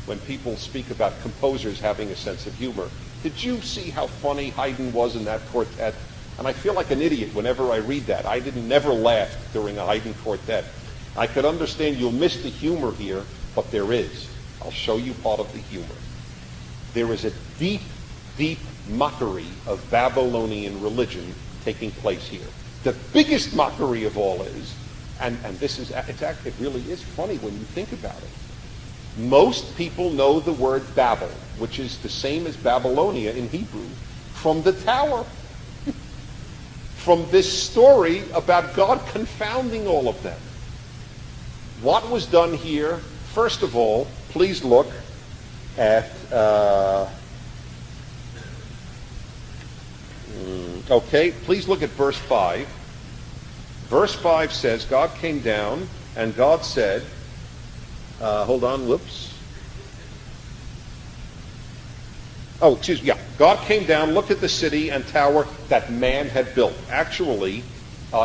when people speak about composers having a sense of humor. Did you see how funny Haydn was in that quartet? And I feel like an idiot whenever I read that. I never laughed during a Haydn quartet. I could understand you'll miss the humor here, but there is. I'll show you part of the humor. There is a deep, deep mockery of Babylonian religion taking place here. The biggest mockery of all is, and it really is funny when you think about it. Most people know the word Babel, which is the same as Babylonia in Hebrew, from the tower. From this story about God confounding all of them. What was done here? First of all, please look at please look at verse 5. Verse 5 says, God came down and God said, God came down, looked at the city and tower that man had built. Actually,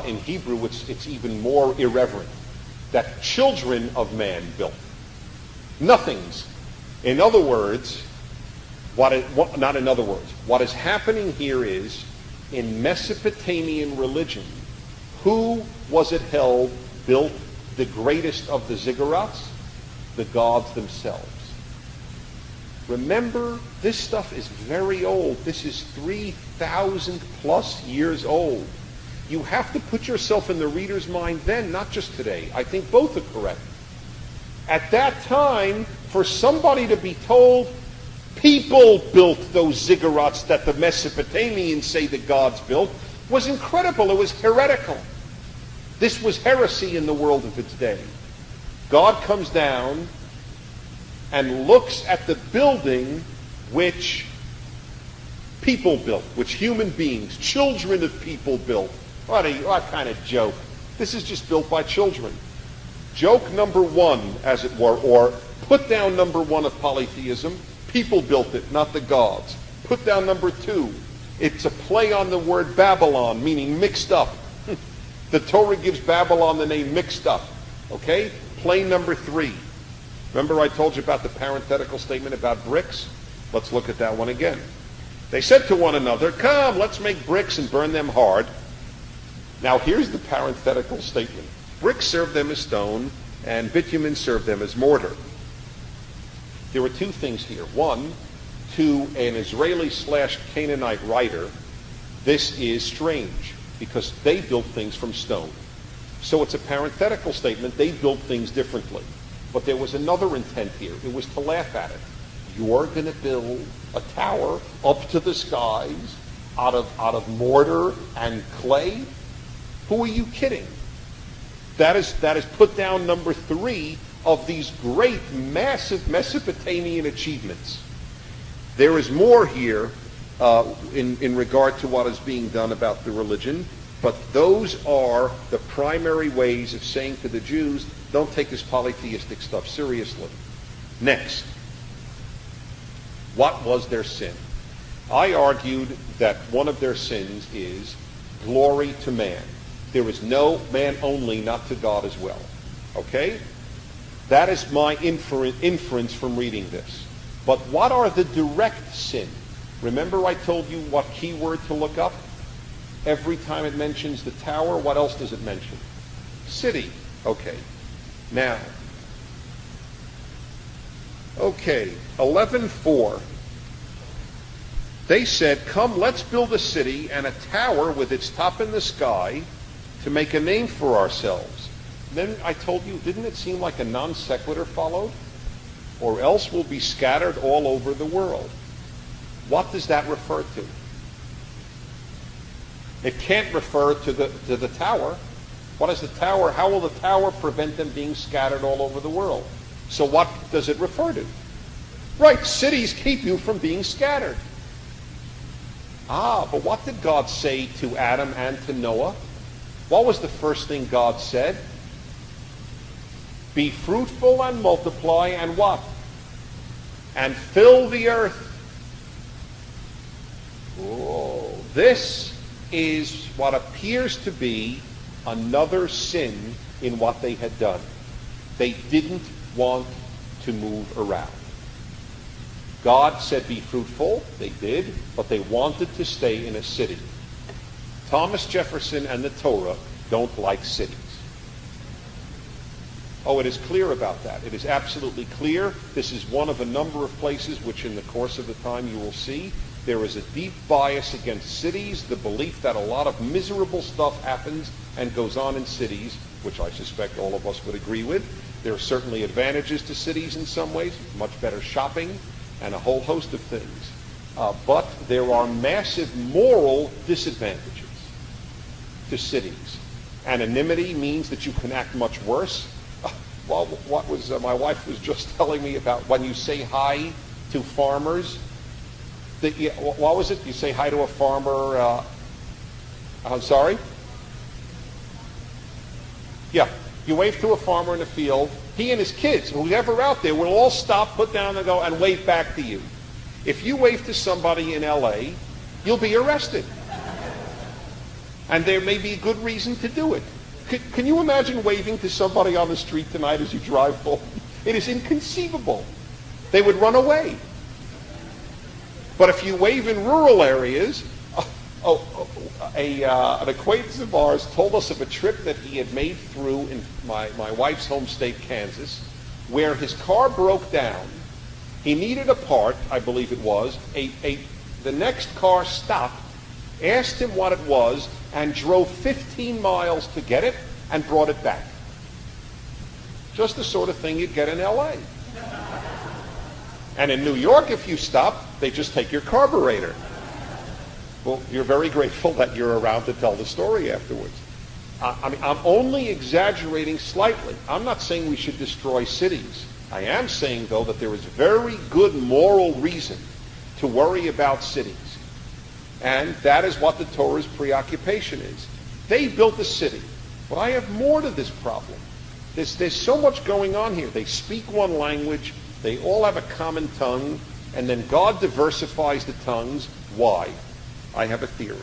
in Hebrew, it's even more irreverent. That children of man built. Nothings. In other words, what is happening here is, in Mesopotamian religion, who was it held built the greatest of the ziggurats? The gods themselves. Remember, this stuff is very old. This is 3,000 plus years old. You have to put yourself in the reader's mind then, not just today. I think both are correct. At that time, for somebody to be told, people built those ziggurats that the Mesopotamians say the gods built, was incredible. It was heretical. This was heresy in the world of its day. God comes down and looks at the building which people built, which human beings, children of people built. What kind of joke? This is just built by children. Joke number one, as it were, or put down number one of polytheism, people built it, not the gods. Put down number two, it's a play on the word Babylon, meaning mixed up. The Torah gives Babylon the name mixed up. Okay? Play number three. Remember I told you about the parenthetical statement about bricks? Let's look at that one again. They said to one another, come, let's make bricks and burn them hard. Now here's the parenthetical statement. Bricks served them as stone, and bitumen served them as mortar. There were two things here. One, to an Israeli/Canaanite writer, this is strange, because they built things from stone. So it's a parenthetical statement. They built things differently. But there was another intent here. It was to laugh at it. You're going to build a tower up to the skies, out of mortar and clay? Who are you kidding? That is put down number 3 of these great, massive Mesopotamian achievements. There is more here in regard to what is being done about the religion, but those are the primary ways of saying to the Jews, don't take this polytheistic stuff seriously. Next, what was their sin? I argued that one of their sins is glory to man. There is no man only, not to God as well. Okay? That is my inference from reading this. But what are the direct sin? Remember I told you what keyword to look up? Every time it mentions the tower, what else does it mention? City. Okay. Now, 11:4. They said, come, let's build a city and a tower with its top in the sky to make a name for ourselves. Then I told you, didn't it seem like a non sequitur followed? Or else we'll be scattered all over the world. What does that refer to? It can't refer to the tower. What is the tower? How will the tower prevent them being scattered all over the world? So what does it refer to? Right, cities keep you from being scattered. But what did God say to Adam and to Noah? What was the first thing God said? Be fruitful and multiply and what? And fill the earth. Oh, this is what appears to be another sin in what they had done. They didn't want to move around. God said be fruitful, they did, but they wanted to stay in a city. Thomas Jefferson and the Torah don't like cities. Oh, it is clear about that. It is absolutely clear. This is one of a number of places which in the course of the time you will see. There is a deep bias against cities, the belief that a lot of miserable stuff happens and goes on in cities, which I suspect all of us would agree with. There are certainly advantages to cities in some ways, much better shopping, and a whole host of things. But there are massive moral disadvantages to cities. Anonymity means that you can act much worse. Well, what was my wife was just telling me about when you say hi to farmers. What was it? You say hi to a farmer. I'm sorry? Yeah. You wave to a farmer in the field. He and his kids, whoever out there, will all stop, put down, and go, and wave back to you. If you wave to somebody in L.A., you'll be arrested. And there may be a good reason to do it. Can you imagine waving to somebody on the street tonight as you drive home? It is inconceivable. They would run away. But if you wave in rural areas, an acquaintance of ours told us of a trip that he had made through in my wife's home state, Kansas, where his car broke down. He needed a part, I believe it was. The next car stopped, asked him what it was, and drove 15 miles to get it and brought it back. Just the sort of thing you'd get in L.A. And in New York, if you stop, they just take your carburetor. Well, you're very grateful that you're around to tell the story afterwards. I'm only exaggerating slightly. I'm not saying we should destroy cities. I am saying, though, that there is very good moral reason to worry about cities. And that is what the Torah's preoccupation is. They built a city. But I have more to this problem. There's so much going on here. They speak one language. They all have a common tongue. And then God diversifies the tongues. Why? I have a theory.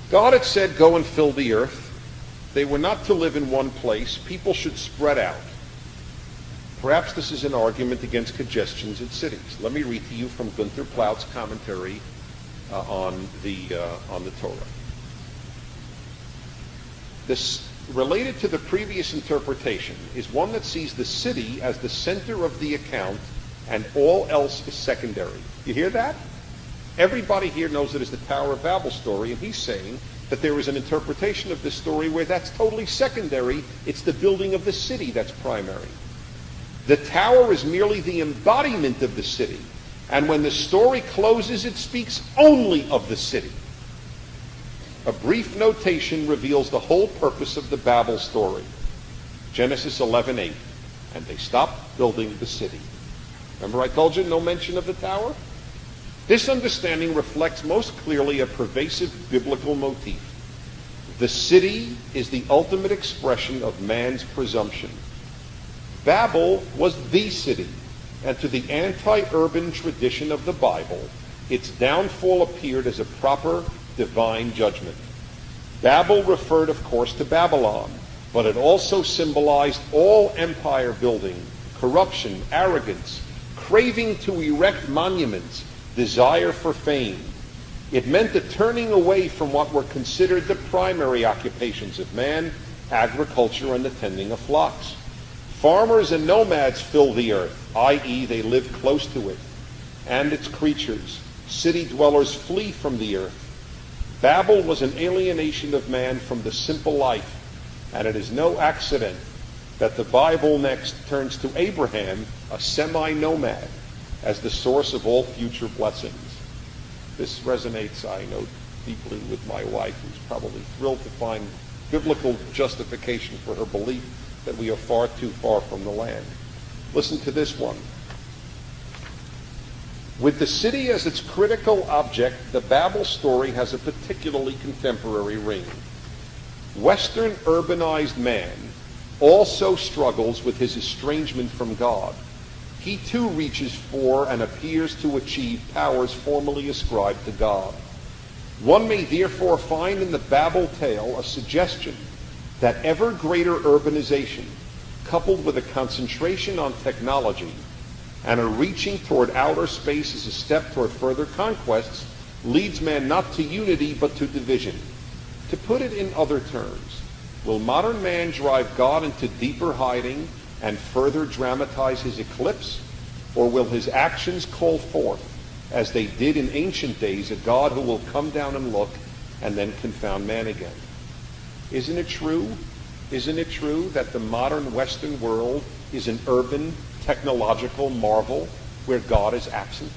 God had said, go and fill the earth. They were not to live in one place. People should spread out. Perhaps this is an argument against congestions in cities. Let me read to you from Gunther Plaut's commentary on the Torah. This, related to the previous interpretation, is one that sees the city as the center of the account and all else is secondary. You hear that? Everybody here knows it is the Tower of Babel story, and he's saying that there is an interpretation of this story where that's totally secondary. It's the building of the city that's primary. The tower is merely the embodiment of the city. And when the story closes, it speaks only of the city. A brief notation reveals the whole purpose of the Babel story. Genesis 11:8. And they stopped building the city. Remember I told you no mention of the tower? This understanding reflects most clearly a pervasive biblical motif. The city is the ultimate expression of man's presumption. Babel was the city, and to the anti-urban tradition of the Bible, its downfall appeared as a proper divine judgment. Babel referred, of course, to Babylon, but it also symbolized all empire building, corruption, arrogance, craving to erect monuments, desire for fame. It meant the turning away from what were considered the primary occupations of man, agriculture and the tending of flocks. Farmers and nomads fill the earth, i.e. they live close to it, and its creatures. City dwellers flee from the earth. Babel was an alienation of man from the simple life, and it is no accident that the Bible next turns to Abraham, a semi-nomad, as the source of all future blessings. This resonates, I know, deeply with my wife, who's probably thrilled to find biblical justification for her belief that we are far too far from the land. Listen to this one. With the city as its critical object, the Babel story has a particularly contemporary ring. Western urbanized man also struggles with his estrangement from God. He too reaches for and appears to achieve powers formerly ascribed to God. One may therefore find in the Babel tale a suggestion that ever greater urbanization, coupled with a concentration on technology and a reaching toward outer space as a step toward further conquests, leads man not to unity but to division. To put it in other terms, will modern man drive God into deeper hiding and further dramatize his eclipse? Or will his actions call forth, as they did in ancient days, a God who will come down and look and then confound man again? Isn't it true? Isn't it true that the modern Western world is an urban, technological marvel where God is absent?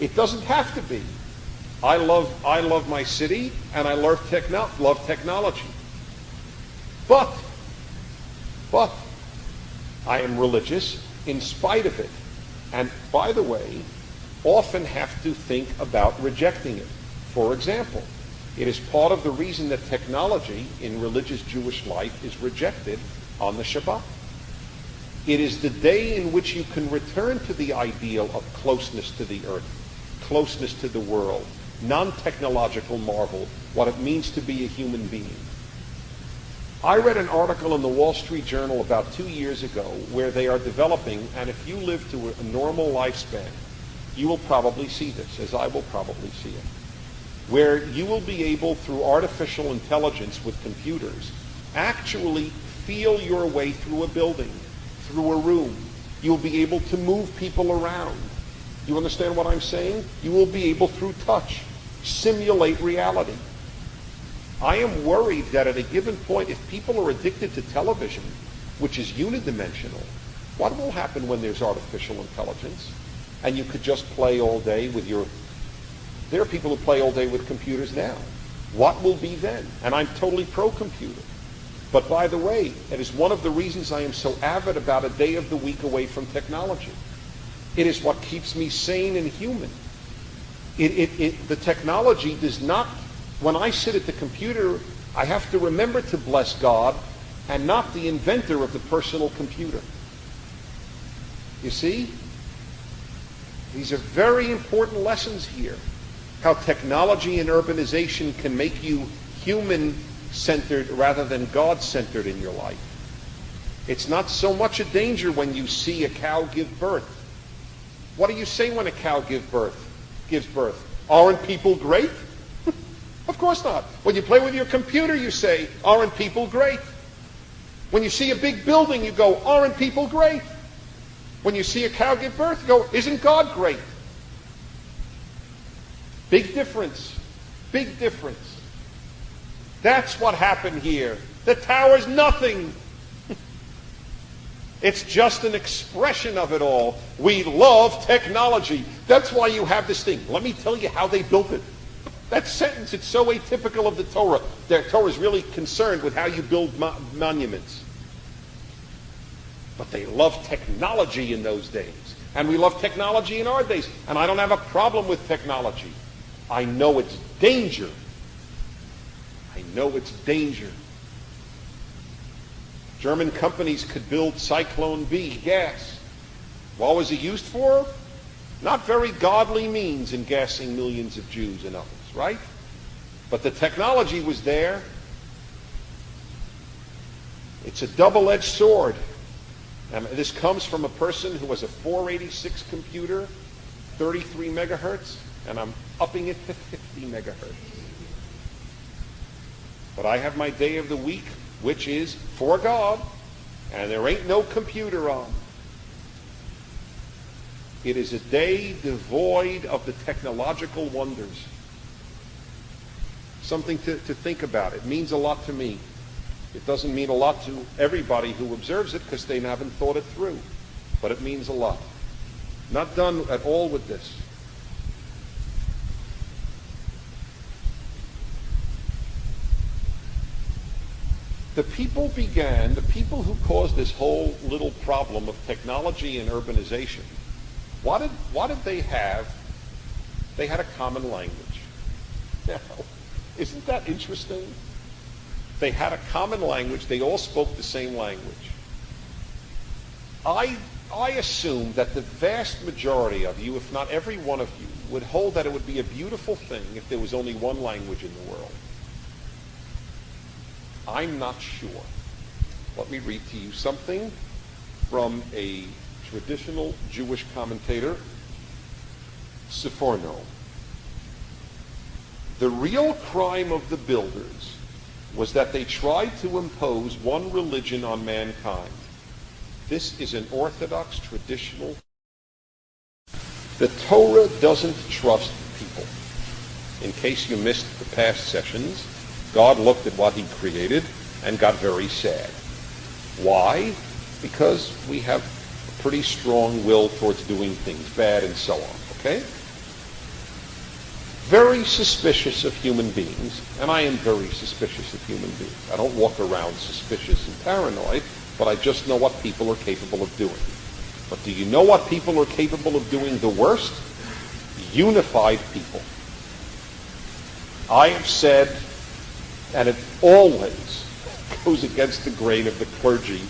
It doesn't have to be. I love my city and I love technology. But I am religious in spite of it. And by the way, often have to think about rejecting it. For example, it is part of the reason that technology in religious Jewish life is rejected on the Shabbat. It is the day in which you can return to the ideal of closeness to the earth, closeness to the world, non-technological marvel, what it means to be a human being. I read an article in the Wall Street Journal about 2 years ago where they are developing, and if you live to a normal lifespan, you will probably see this, as I will probably see it, where you will be able, through artificial intelligence with computers, actually feel your way through a building, through a room. You'll be able to move people around. You understand what I'm saying? You will be able, through touch, simulate reality. I am worried that at a given point, if people are addicted to television, which is unidimensional, what will happen when there's artificial intelligence and you could just play all day with your... There are people who play all day with computers now. What will be then? And I'm totally pro-computer. But by the way, it is one of the reasons I am so avid about a day of the week away from technology. It is what keeps me sane and human. The technology does not... When I sit at the computer, I have to remember to bless God and not the inventor of the personal computer. You see? These are very important lessons here. How technology and urbanization can make you human-centered rather than God-centered in your life. It's not so much a danger when you see a cow give birth. What do you say when a cow gives birth? Aren't people great? Of course not. When you play with your computer, you say, aren't people great? When you see a big building, you go, aren't people great? When you see a cow give birth, you go, isn't God great? Big difference. Big difference. That's what happened here. The tower's nothing. It's just an expression of it all. We love technology. That's why you have this thing. Let me tell you how they built it. That sentence, it's so atypical of the Torah. The Torah is really concerned with how you build monuments. But they loved technology in those days. And we love technology in our days. And I don't have a problem with technology. I know it's danger. I know it's danger. German companies could build Cyclone B gas. What was it used for? Not very godly means in gassing millions of Jews and others, right? But the technology was there. It's a double-edged sword. And this comes from a person who has a 486 computer, 33 megahertz, and I'm upping it to 50 megahertz. But I have my day of the week, which is for God, and there ain't no computer on. It is a day devoid of the technological wonders. Something to think about. It means a lot to me. It doesn't mean a lot to everybody who observes it because they haven't thought it through. But it means a lot. Not done at all with this. The people who caused this whole little problem of technology and urbanization, what did they have? They had a common language. Now, isn't that interesting? They had a common language. They all spoke the same language. I assume that the vast majority of you, if not every one of you, would hold that it would be a beautiful thing if there was only one language in the world. I'm not sure. Let me read to you something from a traditional Jewish commentator, Sforno. The real crime of the builders was that they tried to impose one religion on mankind. This is an orthodox, traditional. The Torah doesn't trust people. In case you missed the past sessions, God looked at what he created and got very sad. Why? Because we have a pretty strong will towards doing things bad and so on, okay? Very suspicious of human beings, and I am very suspicious of human beings. I don't walk around suspicious and paranoid, but I just know what people are capable of doing. But do you know what people are capable of doing the worst? Unified people. I have said, and it always goes against the grain of the clergy,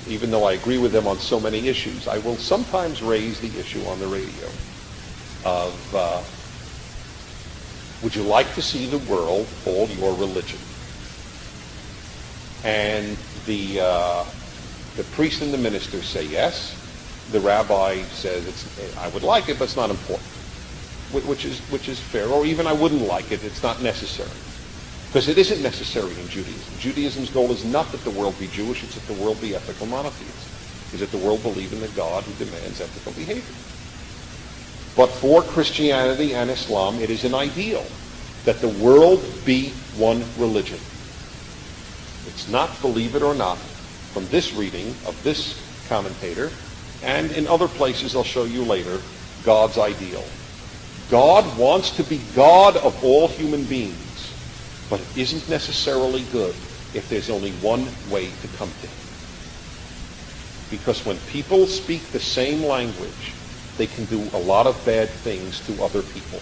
even though I agree with them on so many issues, I will sometimes raise the issue on the radio of would you like to see the world all your religion? And the priest and the minister say yes. The rabbi says I would like it, but it's not important, which is fair. Or even I wouldn't like it; it's not necessary, because it isn't necessary in Judaism. Judaism's goal is not that the world be Jewish; it's that the world be ethical monotheist. Is that the world believe in the God who demands ethical behavior. But for Christianity and Islam, it is an ideal that the world be one religion. It's not, believe it or not, from this reading of this commentator, and in other places I'll show you later, God's ideal. God wants to be God of all human beings, but it isn't necessarily good if there's only one way to come to him. Because when people speak the same language, they can do a lot of bad things to other people.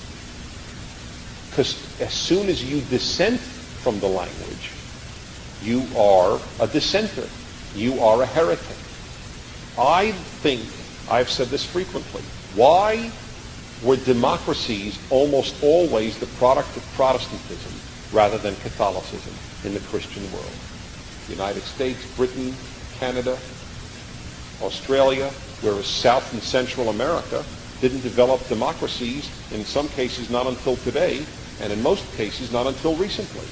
Because as soon as you dissent from the language, you are a dissenter. You are a heretic. I think, I've said this frequently, why were democracies almost always the product of Protestantism rather than Catholicism in the Christian world? The United States, Britain, Canada, Australia, whereas South and Central America didn't develop democracies, in some cases not until today, and in most cases not until recently.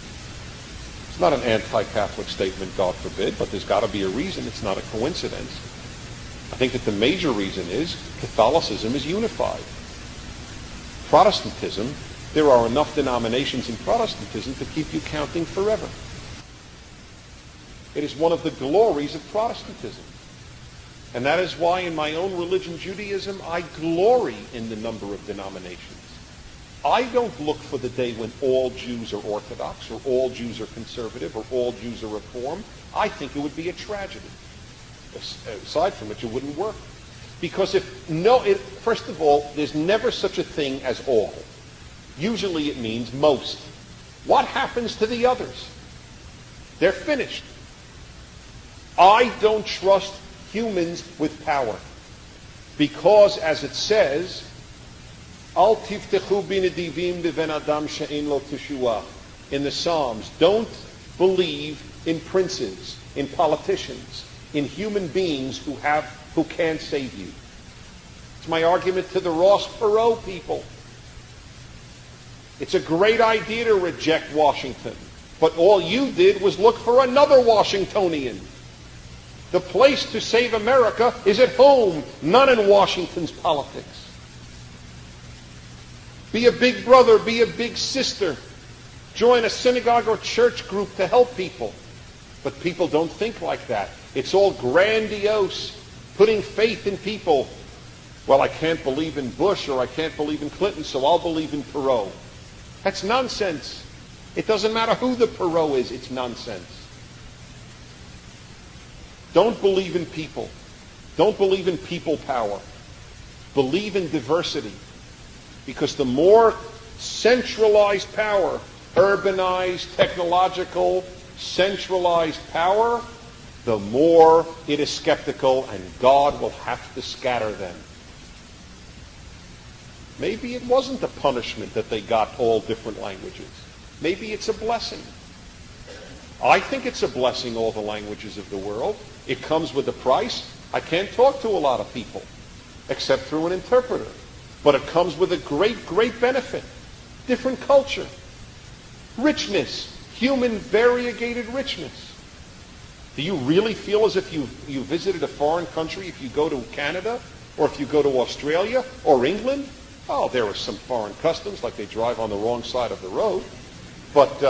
It's not an anti-Catholic statement, God forbid, but there's got to be a reason. It's not a coincidence. I think that the major reason is Catholicism is unified. Protestantism, there are enough denominations in Protestantism to keep you counting forever. It is one of the glories of Protestantism. And that is why in my own religion, Judaism, I glory in the number of denominations. I don't look for the day when all Jews are Orthodox, or all Jews are conservative, or all Jews are Reform. I think it would be a tragedy. Aside from which, it wouldn't work. Because first of all, there's never such a thing as all. Usually it means most. What happens to the others? They're finished. I don't trust humans with power. Because, as it says, Al tiftechu binedivim beven adam she'en lo teshua. In the Psalms, don't believe in princes, in politicians, in human beings who can't save you. It's my argument to the Ross Perot people. It's a great idea to reject Washington, but all you did was look for another Washingtonian. The place to save America is at home, not in Washington's politics. Be a big brother, be a big sister. Join a synagogue or church group to help people. But people don't think like that. It's all grandiose, putting faith in people. Well, I can't believe in Bush or I can't believe in Clinton, so I'll believe in Perot. That's nonsense. It doesn't matter who the Perot is, it's nonsense. Don't believe in people. Don't believe in people power. Believe in diversity. Because the more centralized power, urbanized, technological, centralized power, the more it is skeptical, and God will have to scatter them. Maybe it wasn't a punishment that they got all different languages. Maybe it's a blessing. I think it's a blessing, all the languages of the world. It comes with a price. I can't talk to a lot of people, except through an interpreter. But it comes with a great, great benefit. Different culture. Richness. Human variegated richness. Do you really feel as if you visited a foreign country if you go to Canada, or if you go to Australia, or England? Oh, there are some foreign customs, like they drive on the wrong side of the road. But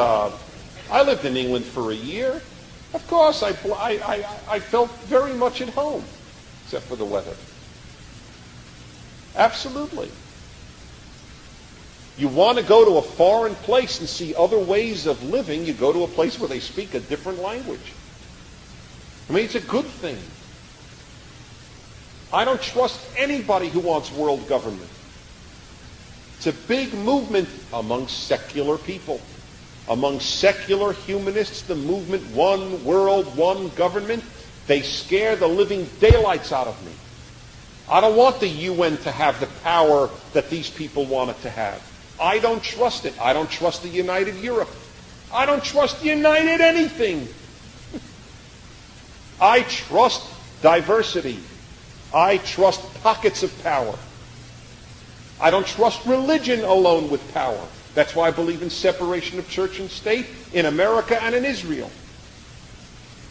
I lived in England for a year. Of course, I felt very much at home, except for the weather. Absolutely. You want to go to a foreign place and see other ways of living, you go to a place where they speak a different language. I mean, it's a good thing. I don't trust anybody who wants world government. It's a big movement among secular people. Among secular humanists, the movement, one world, one government, they scare the living daylights out of me. I don't want the UN to have the power that these people want it to have. I don't trust it. I don't trust the United Europe. I don't trust United anything. I trust diversity. I trust pockets of power. I don't trust religion alone with power. That's why I believe in separation of church and state in America and in Israel.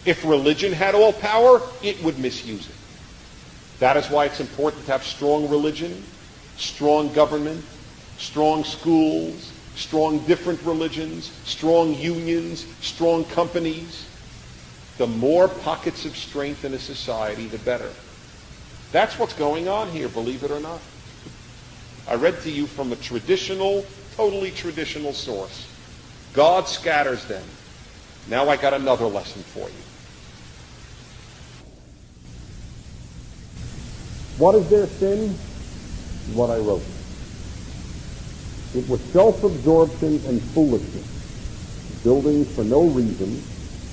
If religion had all power, it would misuse it. That is why it's important to have strong religion, strong government, strong schools, strong different religions, strong unions, strong companies. The more pockets of strength in a society, the better. That's what's going on here, believe it or not. I read to you from a totally traditional source. God scatters them. Now I got another lesson for you. What is their sin? What I wrote. It was self-absorption and foolishness. Building for no reason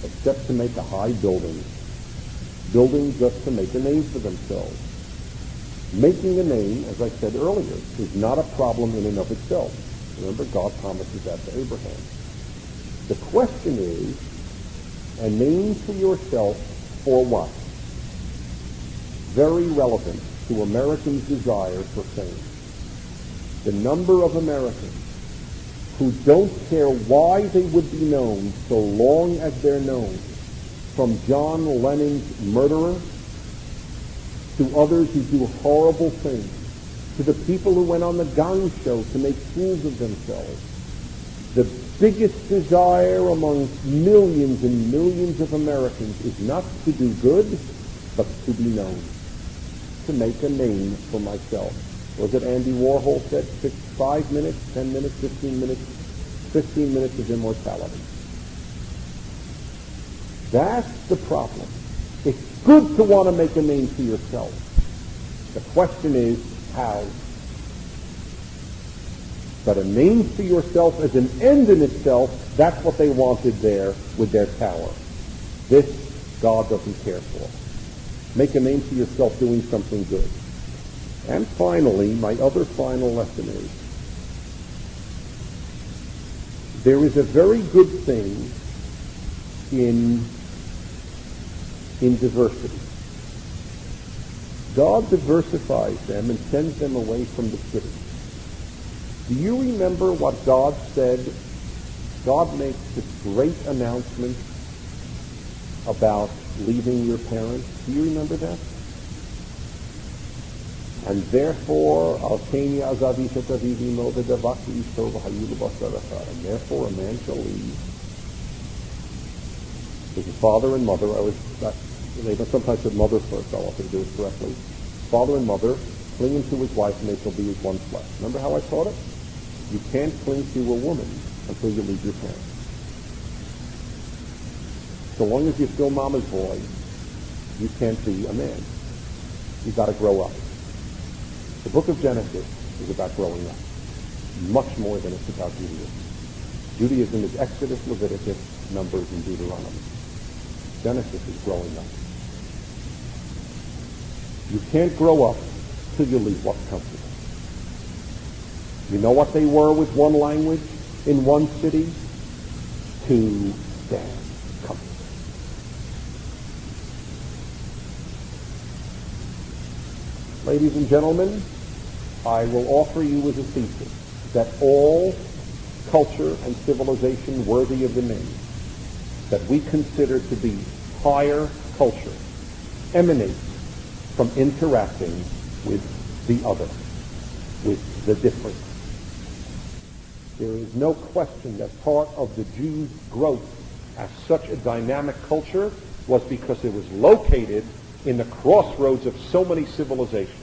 except to make a high building. Building just to make a name for themselves. Making a name, as I said earlier, is not a problem in and of itself. Remember, God promises that to Abraham. The question is, a name for yourself for what? Very relevant to Americans' desire for fame. The number of Americans who don't care why they would be known so long as they're known, from John Lennon's murderer to others who do horrible things, to the people who went on the Gong Show to make fools of themselves. The biggest desire among millions and millions of Americans is not to do good, but to be known. to make a name for myself. Was it Andy Warhol said 5 minutes, 10 minutes, 15 minutes? 15 minutes of immortality. That's the problem. It's good to want to make a name for yourself. The question is, how? But a name for yourself as an end in itself, that's what they wanted there with their tower. This God doesn't care for. Make a name for yourself doing something good. And finally, my other final lesson is, there is a very good thing in diversity. God diversifies them and sends them away from the city. Do you remember what God said? God makes this great announcement about leaving your parents. Do you remember that? And therefore, and therefore a man shall leave his father and mother. They sometimes said mother first. I'll often do it correctly. Father and mother, clinging to his wife, and they shall be as one flesh. Remember how I taught it? You can't cling to a woman until you leave your parents. So long as you're still mama's boy, you can't be a man. You've got to grow up. The book of Genesis is about growing up, much more than it's about Judaism. Judaism is Exodus, Leviticus, Numbers, and Deuteronomy. Genesis is growing up. You can't grow up till you leave what's comfortable. You know what they were with one language in one city? To stand comfortable. Ladies and gentlemen, I will offer you as a thesis that all culture and civilization worthy of the name that we consider to be higher culture emanates from interacting with the other, with the different. There is no question that part of the Jews' growth as such a dynamic culture was because it was located in the crossroads of so many civilizations,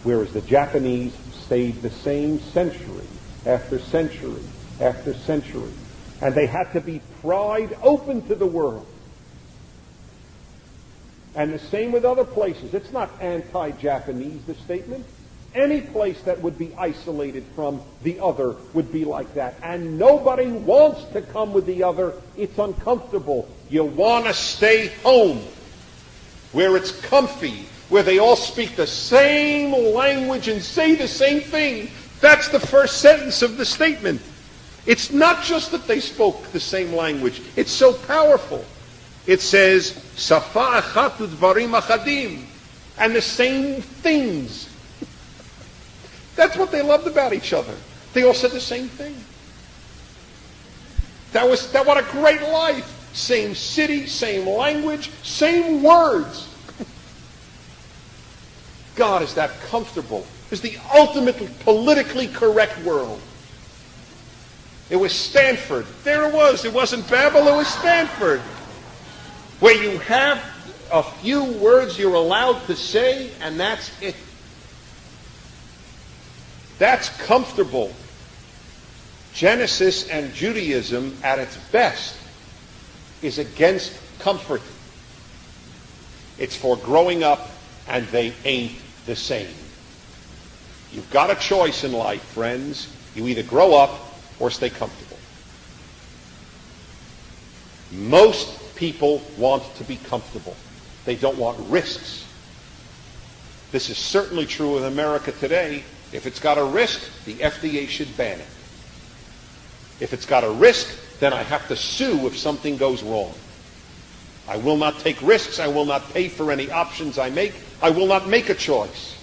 whereas the Japanese stayed the same century after century after century, and they had to be pried open to the world. And the same with other places. It's not anti-Japanese, the statement. Any place that would be isolated from the other would be like that. And nobody wants to come with the other. It's uncomfortable. You want to stay home, where it's comfy, where they all speak the same language and say the same thing. That's the first sentence of the statement. It's not just that they spoke the same language. It's so powerful. It says, Safa achat udvarim achadim, and the same things. That's what they loved about each other. They all said the same thing. What a great life. Same city, same language, same words. God is that comfortable. It's the ultimate politically correct world. It was Stanford. There it was. It wasn't Babel, it was Stanford. Where you have a few words you're allowed to say, and that's it. That's comfortable. Genesis and Judaism, at its best, is against comfort. It's for growing up, and they ain't the same. You've got a choice in life, friends. You either grow up or stay comfortable. Most people want to be comfortable. They don't want risks. This is certainly true in America today. If it's got a risk, the FDA should ban it. If it's got a risk, then I have to sue if something goes wrong. I will not take risks. I will not pay for any options I make. I will not make a choice.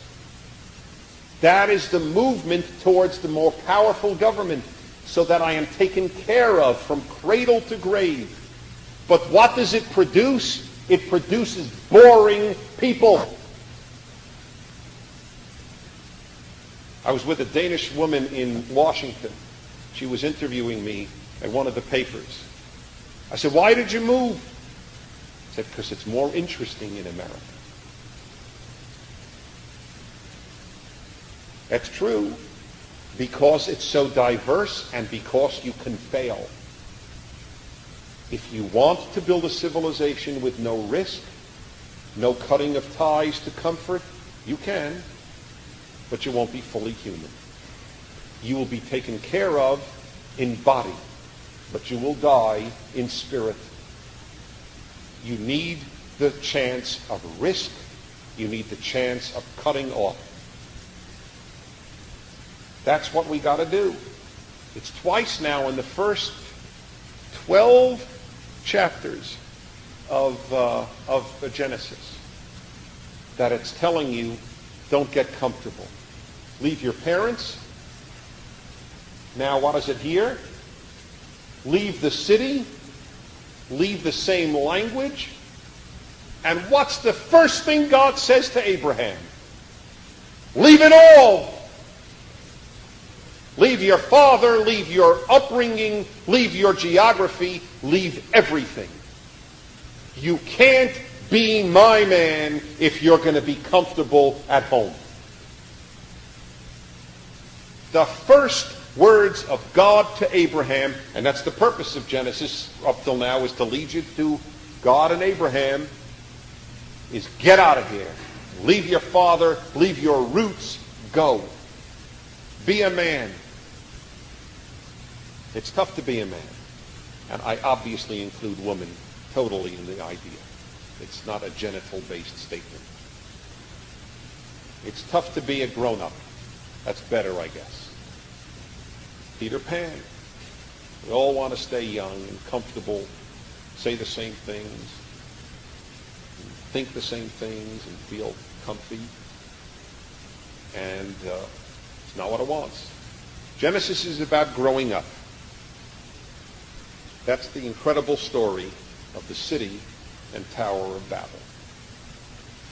That is the movement towards the more powerful government, so that I am taken care of from cradle to grave. But what does it produce? It produces boring people. I was with a Danish woman in Washington. She was interviewing me at one of the papers. I said, "Why did you move?" I said, "Because it's more interesting in America." That's true because it's so diverse and because you can fail. If you want to build a civilization with no risk, no cutting of ties to comfort, you can, but you won't be fully human. You will be taken care of in body, but you will die in spirit. You need the chance of risk. You need the chance of cutting off. That's what we got to do. It's twice now in the first 12 chapters of Genesis that it's telling you, don't get comfortable. Leave your parents. Now what is it here? Leave the city. Leave the same language. And what's the first thing God says to Abraham? Leave it all. Leave your father, leave your upbringing, leave your geography, leave everything. You can't be my man if you're going to be comfortable at home. The first words of God to Abraham, and that's the purpose of Genesis up till now, is to lead you to God and Abraham, is get out of here. Leave your father, leave your roots, go. Be a man. It's tough to be a man. And I obviously include women totally in the idea. It's not a genital-based statement. It's tough to be a grown-up. That's better, I guess. Peter Pan. We all want to stay young and comfortable, say the same things, think the same things, and feel comfy. And it's not what it wants. Genesis is about growing up. That's the incredible story of the city and Tower of Babel.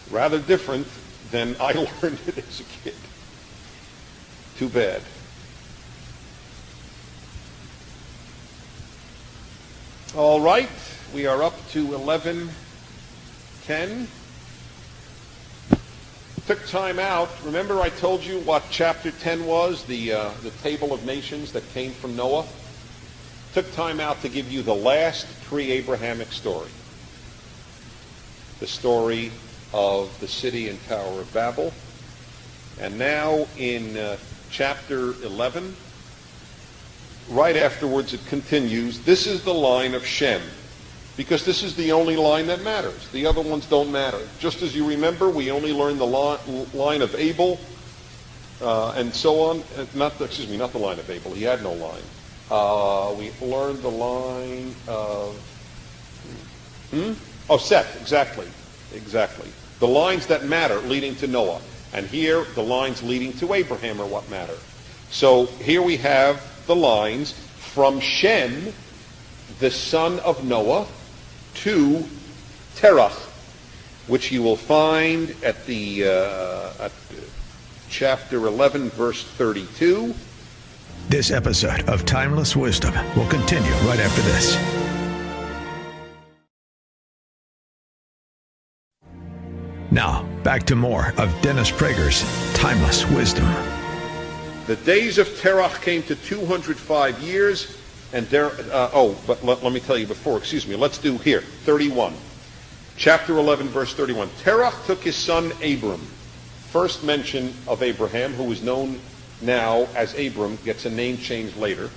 Rather different than I learned it as a kid. Too bad. All right, we are up to 11:10. Took time out. Remember I told you what chapter 10 was, the table of nations that came from Noah? Took time out to give you the last pre-Abrahamic story. The story of the city and Tower of Babel. And now in chapter 11, right afterwards it continues, this is the line of Shem. Because this is the only line that matters. The other ones don't matter. Just as you remember, we only learned the line of Abel and so on. Not the line of Abel. He had no line. We learned the line of Seth. Exactly. The lines that matter leading to Noah. And here, the lines leading to Abraham are what matter. So here we have the lines from Shem, the son of Noah, to Terah, which you will find at chapter 11, verse 32. This episode of Timeless Wisdom will continue right after this. Now, back to more of Dennis Prager's Timeless Wisdom. The days of Terah came to 205 years, and there, but let me tell you before, let's do here, 31. Chapter 11, verse 31. Terah took his son Abram. First mention of Abraham, who is known now as Abram, gets a name change later.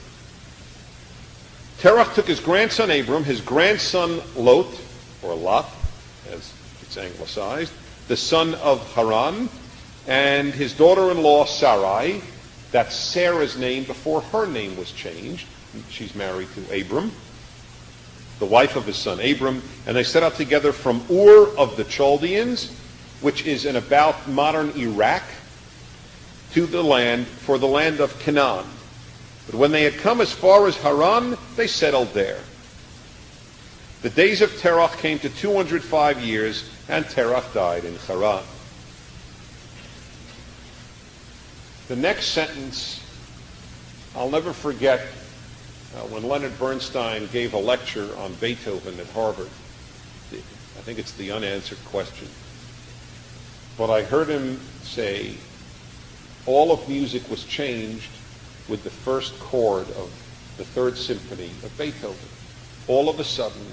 Terah took his grandson Abram, his grandson Lot, or Lot, as it's anglicized, the son of Haran, and his daughter-in-law Sarai. That's Sarah's name before her name was changed. She's married to Abram, the wife of his son Abram, and they set out together from Ur of the Chaldeans, which is in about modern Iraq, to the land of Canaan. But when they had come as far as Haran, they settled there. The days of Terah came to 205 years, and Terah died in Haran. The next sentence, I'll never forget when Leonard Bernstein gave a lecture on Beethoven at Harvard. I think it's the unanswered question. But I heard him say, all of music was changed with the first chord of the Third Symphony of Beethoven. All of a sudden,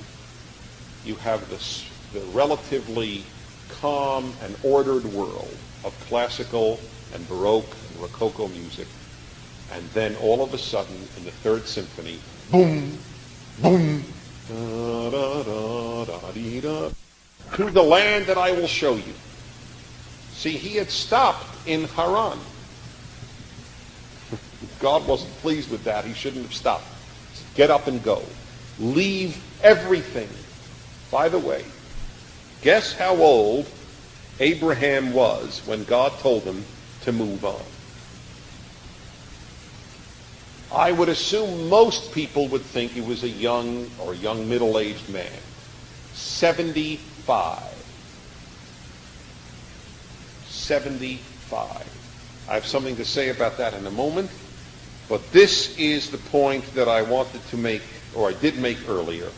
you have the relatively calm and ordered world of classical and Baroque and Rococo music, and then all of a sudden, in the Third Symphony, boom, boom, da, da, da, da, dee, da, to the land that I will show you. See, he had stopped in Haran. God wasn't pleased with that. He shouldn't have stopped. He said, get up and go. Leave everything. By the way, guess how old Abraham was when God told him to move on? I would assume most people would think he was a young or young middle-aged man. 75. 75. I have something to say about that in a moment, but this is the point that I wanted to make, or I did make earlier.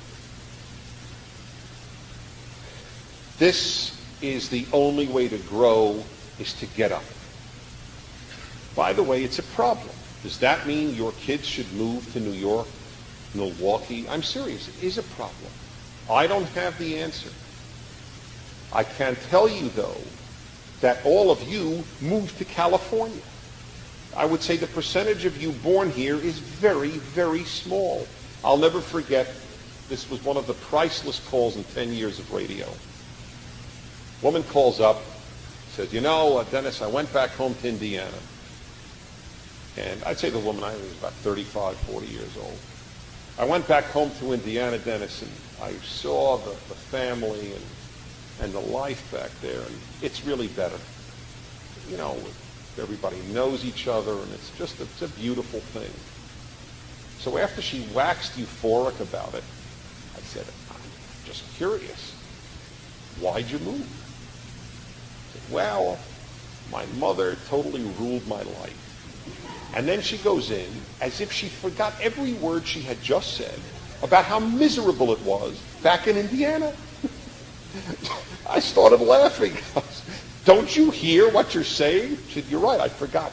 This is the only way to grow, is to get up. By the way, it's a problem. Does that mean your kids should move to New York, Milwaukee? I'm serious. It is a problem. I don't have the answer. I can tell you, though, that all of you moved to California. I would say the percentage of you born here is very, very small. I'll never forget, this was one of the priceless calls in 10 years of radio. Woman calls up, says, you know, Dennis, I went back home to Indiana. And I'd say the woman, I was about 35, 40 years old. I went back home to Indiana, Dennis, and I saw the family and the life back there, and it's really better. You know, everybody knows each other, and it's a beautiful thing. So after she waxed euphoric about it, I said, I'm just curious. Why'd you move? I said, well, my mother totally ruled my life. And then she goes in as if she forgot every word she had just said about how miserable it was back in Indiana. I started laughing. Don't you hear what you're saying? She said, you're right, I forgot.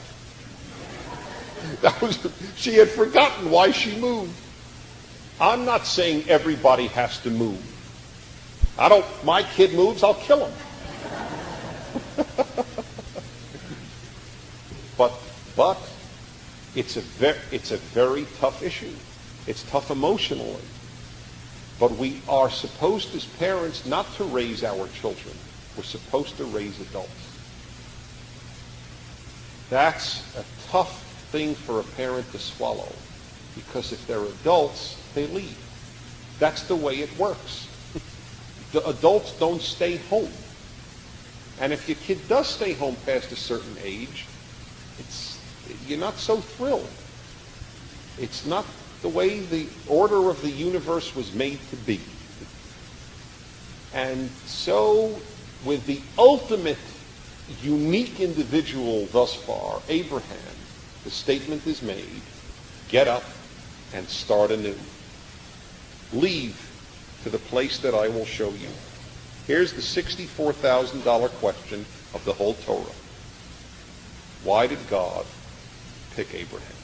She had forgotten why she moved. I'm not saying everybody has to move. My kid moves, I'll kill him. But it's a very tough issue. It's tough emotionally. But we are supposed as parents not to raise our children. We're supposed to raise adults. That's a tough thing for a parent to swallow, because if they're adults, they leave. That's the way it works. The adults don't stay home. And if your kid does stay home past a certain age, you're not so thrilled. It's not the way the order of the universe was made to be. And so, with the ultimate unique individual thus far, Abraham, the statement is made, get up and start anew. Leave to the place that I will show you. Here's the $64,000 question of the whole Torah. Why did God pick Abraham?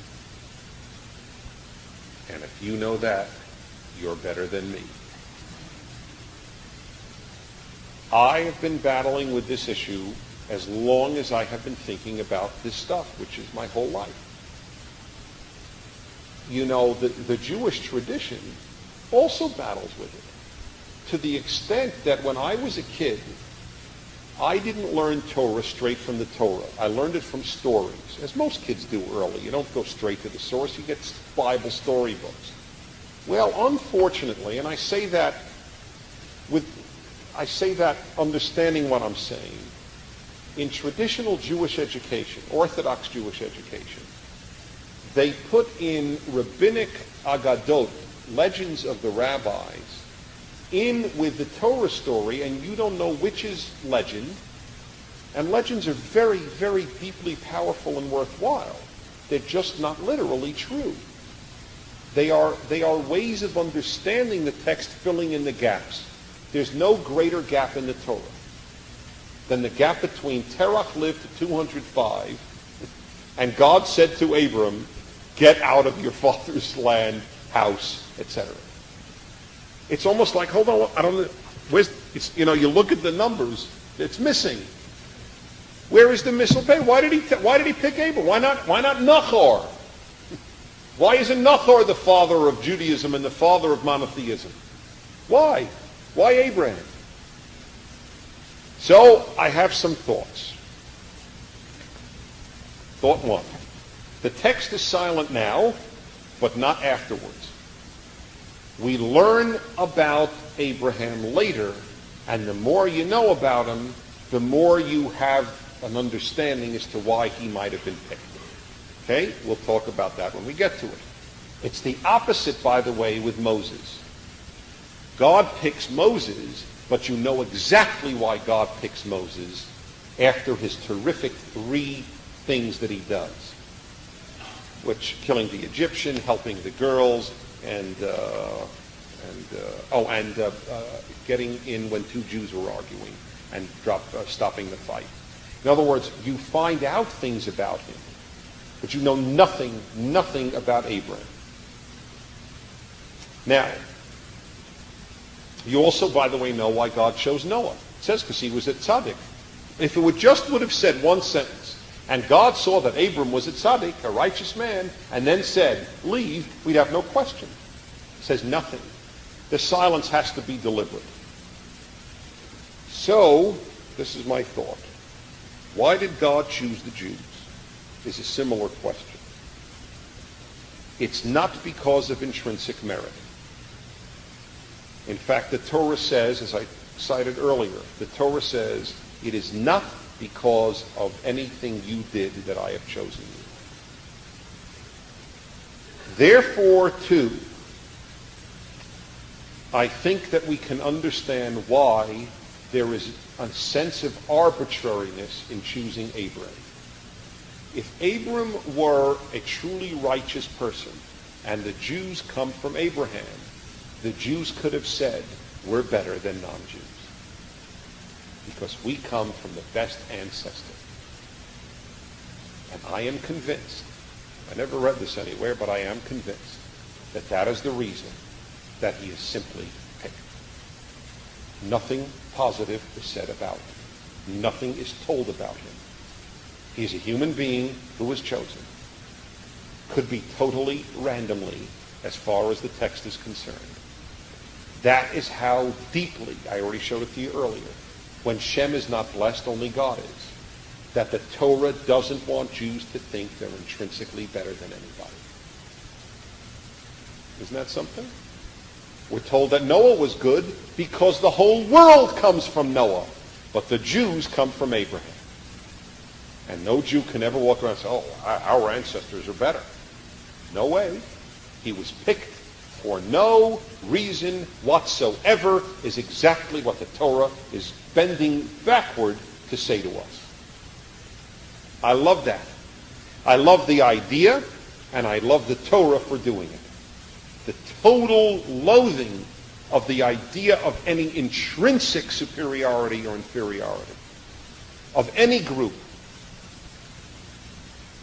And if you know that, you're better than me. I have been battling with this issue as long as I have been thinking about this stuff, which is my whole life. You know, the Jewish tradition also battles with it, to the extent that when I was a kid, I didn't learn Torah straight from the Torah. I learned it from stories, as most kids do early. You don't go straight to the source. You get Bible storybooks. Well, unfortunately, and I say that understanding what I'm saying, in traditional Jewish education, Orthodox Jewish education, they put in rabbinic agadot, legends of the rabbis, in with the Torah story, and you don't know which is legend. And legends are very, very deeply powerful and worthwhile. They're just not literally true. They are ways of understanding the text, filling in the gaps. There's no greater gap in the Torah than the gap between Terach lived to 205 And God said to Abram, get out of your father's land, house, etc. It's almost like, hold on, I don't know. You look at the numbers, it's missing. Where is the missile? Why did he pick Abram? Why not Nahor? Why isn't Nahor the father of Judaism and the father of monotheism? Why? Why Abraham? So I have some thoughts. Thought one. The text is silent now, but not afterwards. We learn about Abraham later, and the more you know about him, the more you have an understanding as to why he might have been picked. Okay? We'll talk about that when we get to it. It's the opposite, by the way, with Moses. God picks Moses, but you know exactly why God picks Moses after his terrific 3 things that he does. Which, killing the Egyptian, helping the girls, and getting in when 2 Jews were arguing and stopping the fight. In other words, you find out things about him, but you know nothing about Abraham. Now, you also, by the way, know why God chose Noah. It says because he was at Tzaddik. If it would have said one sentence, and God saw that Abram was at Tzaddik, a righteous man, and then said, leave, we'd have no question. It says nothing. The silence has to be deliberate. So, this is my thought. Why did God choose the Jews? Is a similar question. It's not because of intrinsic merit. In fact, the Torah says, as I cited earlier, the Torah says, it is not because of anything you did that I have chosen you. Therefore, too, I think that we can understand why there is a sense of arbitrariness in choosing Abram. If Abram were a truly righteous person, and the Jews come from Abraham, the Jews could have said, we're better than non-Jews, because we come from the best ancestor. And I am convinced, I never read this anywhere, but I am convinced that that is the reason that he is simply picked. Nothing positive is said about him. Nothing is told about him. He's a human being who was chosen. Could be totally randomly as far as the text is concerned. That is how deeply, I already showed it to you earlier, when Shem is not blessed, only God is, that the Torah doesn't want Jews to think they're intrinsically better than anybody. Isn't that something? We're told that Noah was good because the whole world comes from Noah, but the Jews come from Abraham. And no Jew can ever walk around and say, oh, our ancestors are better. No way. He was picked for no reason whatsoever, is exactly what the Torah is bending backward to say to us. I love that. I love the idea, and I love the Torah for doing it. The total loathing of the idea of any intrinsic superiority or inferiority of any group.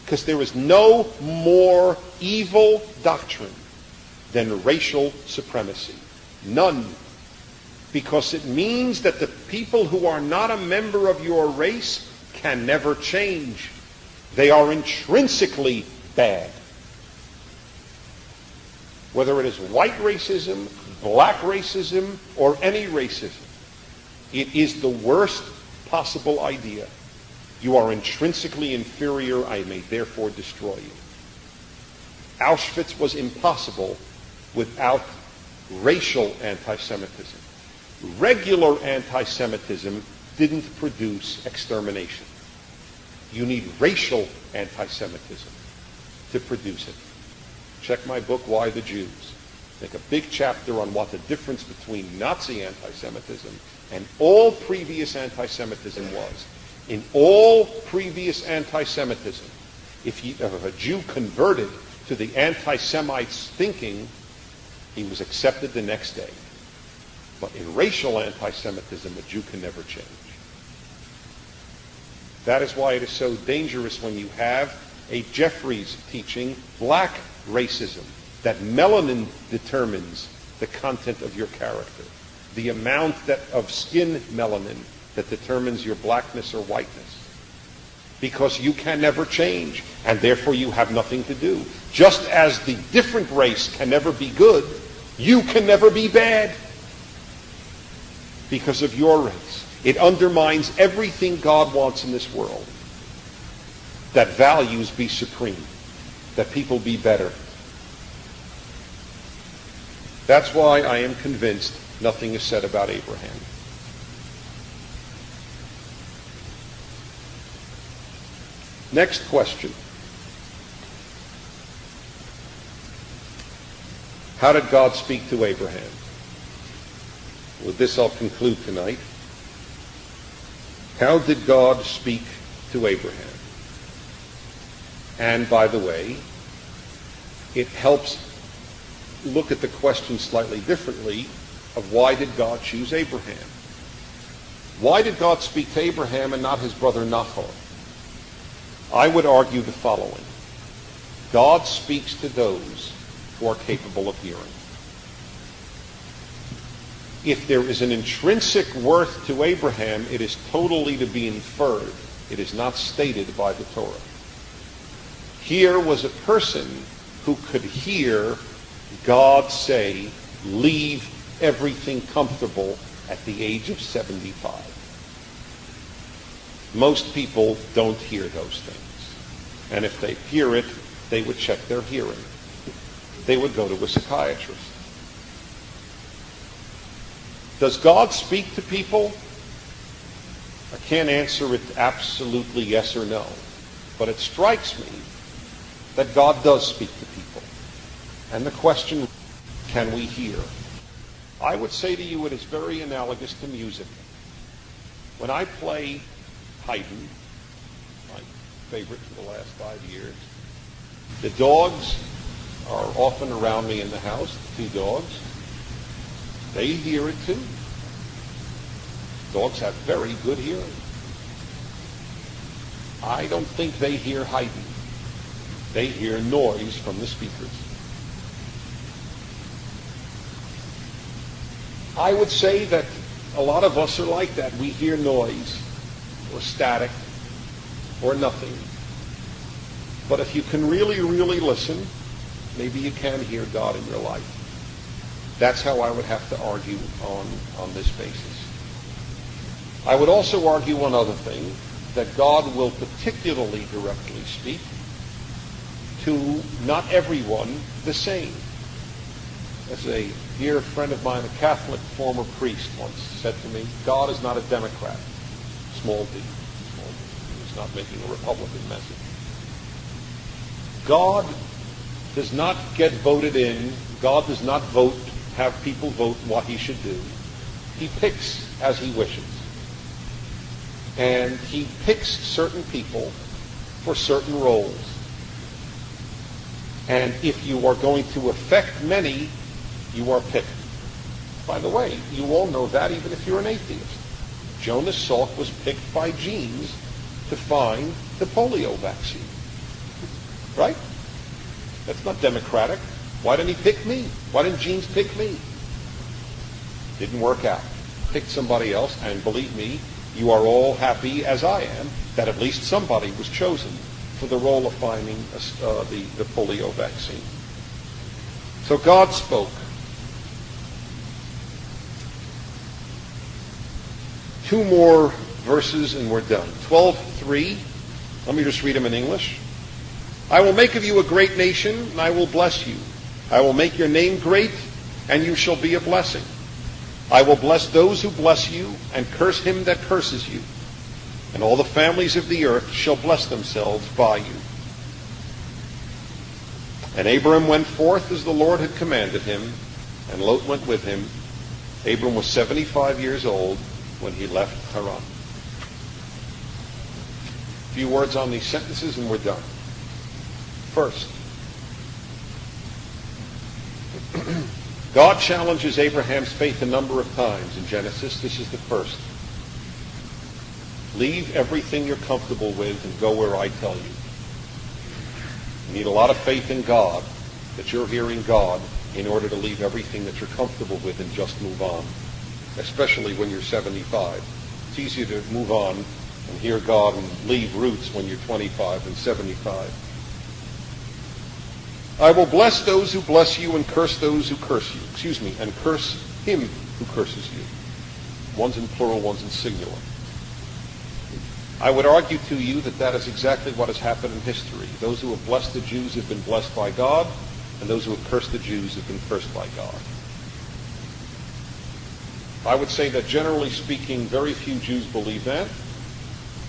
Because there is no more evil doctrine than racial supremacy. None. Because it means that the people who are not a member of your race can never change. They are intrinsically bad. Whether it is white racism, black racism, or any racism, it is the worst possible idea. You are intrinsically inferior, I may therefore destroy you. Auschwitz was impossible without racial anti-Semitism. Regular anti-Semitism didn't produce extermination. You need racial anti-Semitism to produce it. Check my book, Why the Jews. Make a big chapter on what the difference between Nazi anti-Semitism and all previous anti-Semitism was. In all previous anti-Semitism, if a Jew converted to the anti-Semites' thinking, he was accepted the next day. But in racial anti-Semitism, a Jew can never change. That is why it is so dangerous when you have a Jeffries teaching, black racism, that melanin determines the content of your character, the amount of skin melanin that determines your blackness or whiteness. Because you can never change, and therefore you have nothing to do. Just as the different race can never be good, you can never be bad because of your race. It undermines everything God wants in this world. That values be supreme, that people be better. That's why I am convinced nothing is said about Abraham. Next question. How did God speak to Abraham? With this I'll conclude tonight. How did God speak to Abraham? And by the way, it helps look at the question slightly differently of why did God choose Abraham? Why did God speak to Abraham and not his brother Nahor? I would argue the following. God speaks to those who are capable of hearing. If there is an intrinsic worth to Abraham, it is totally to be inferred. It is not stated by the Torah. Here was a person who could hear God say, leave everything comfortable at the age of 75. Most people don't hear those things. And if they hear it, they would check their hearing. They would go to a psychiatrist. Does God speak to people? I can't answer it absolutely yes or no. But it strikes me that God does speak to people. And the question, can we hear? I would say to you it is very analogous to music. When I play Haydn, my favorite for the last 5 years, the dogs are often around me in the house, the 2 dogs. They hear it too. Dogs have very good hearing. I don't think they hear Haydn. They hear noise from the speakers. I would say that a lot of us are like that. We hear noise or static or nothing. But if you can really, really listen, maybe you can hear God in your life. That's how I would have to argue on this basis. I would also argue one other thing, that God will particularly directly speak to not everyone the same. As a dear friend of mine, a Catholic former priest, once said to me, God is not a Democrat. Small d. Small d. He's not making a Republican message. God does not get voted in. God does not have people vote what he should do. He picks as he wishes. And he picks certain people for certain roles. And if you are going to affect many, you are picked. By the way, you all know that even if you're an atheist. Jonas Salk was picked by genes to find the polio vaccine. Right? That's not democratic. Why didn't he pick me? Why didn't genes pick me? Didn't work out. Picked somebody else, and believe me, you are all happy, as I am, that at least somebody was chosen for the role of finding the polio vaccine. So God spoke. Two more verses and we're done. 12:3. Let me just read them in English. I will make of you a great nation, and I will bless you. I will make your name great, and you shall be a blessing. I will bless those who bless you, and curse him that curses you. And all the families of the earth shall bless themselves by you. And Abram went forth as the Lord had commanded him, and Lot went with him. Abram was 75 years old when he left Haran. A few words on these sentences and we're done. First, God challenges Abraham's faith a number of times in Genesis. This is the first. Leave everything you're comfortable with and go where I tell you. You need a lot of faith in God, that you're hearing God, in order to leave everything that you're comfortable with and just move on, especially when you're 75. It's easier to move on and hear God and leave roots when you're 25 and 75. I will bless those who bless you and curse those who curse you. And curse him who curses you. One's in plural, one's in singular. I would argue to you that that is exactly what has happened in history. Those who have blessed the Jews have been blessed by God, and those who have cursed the Jews have been cursed by God. I would say that generally speaking, very few Jews believe that,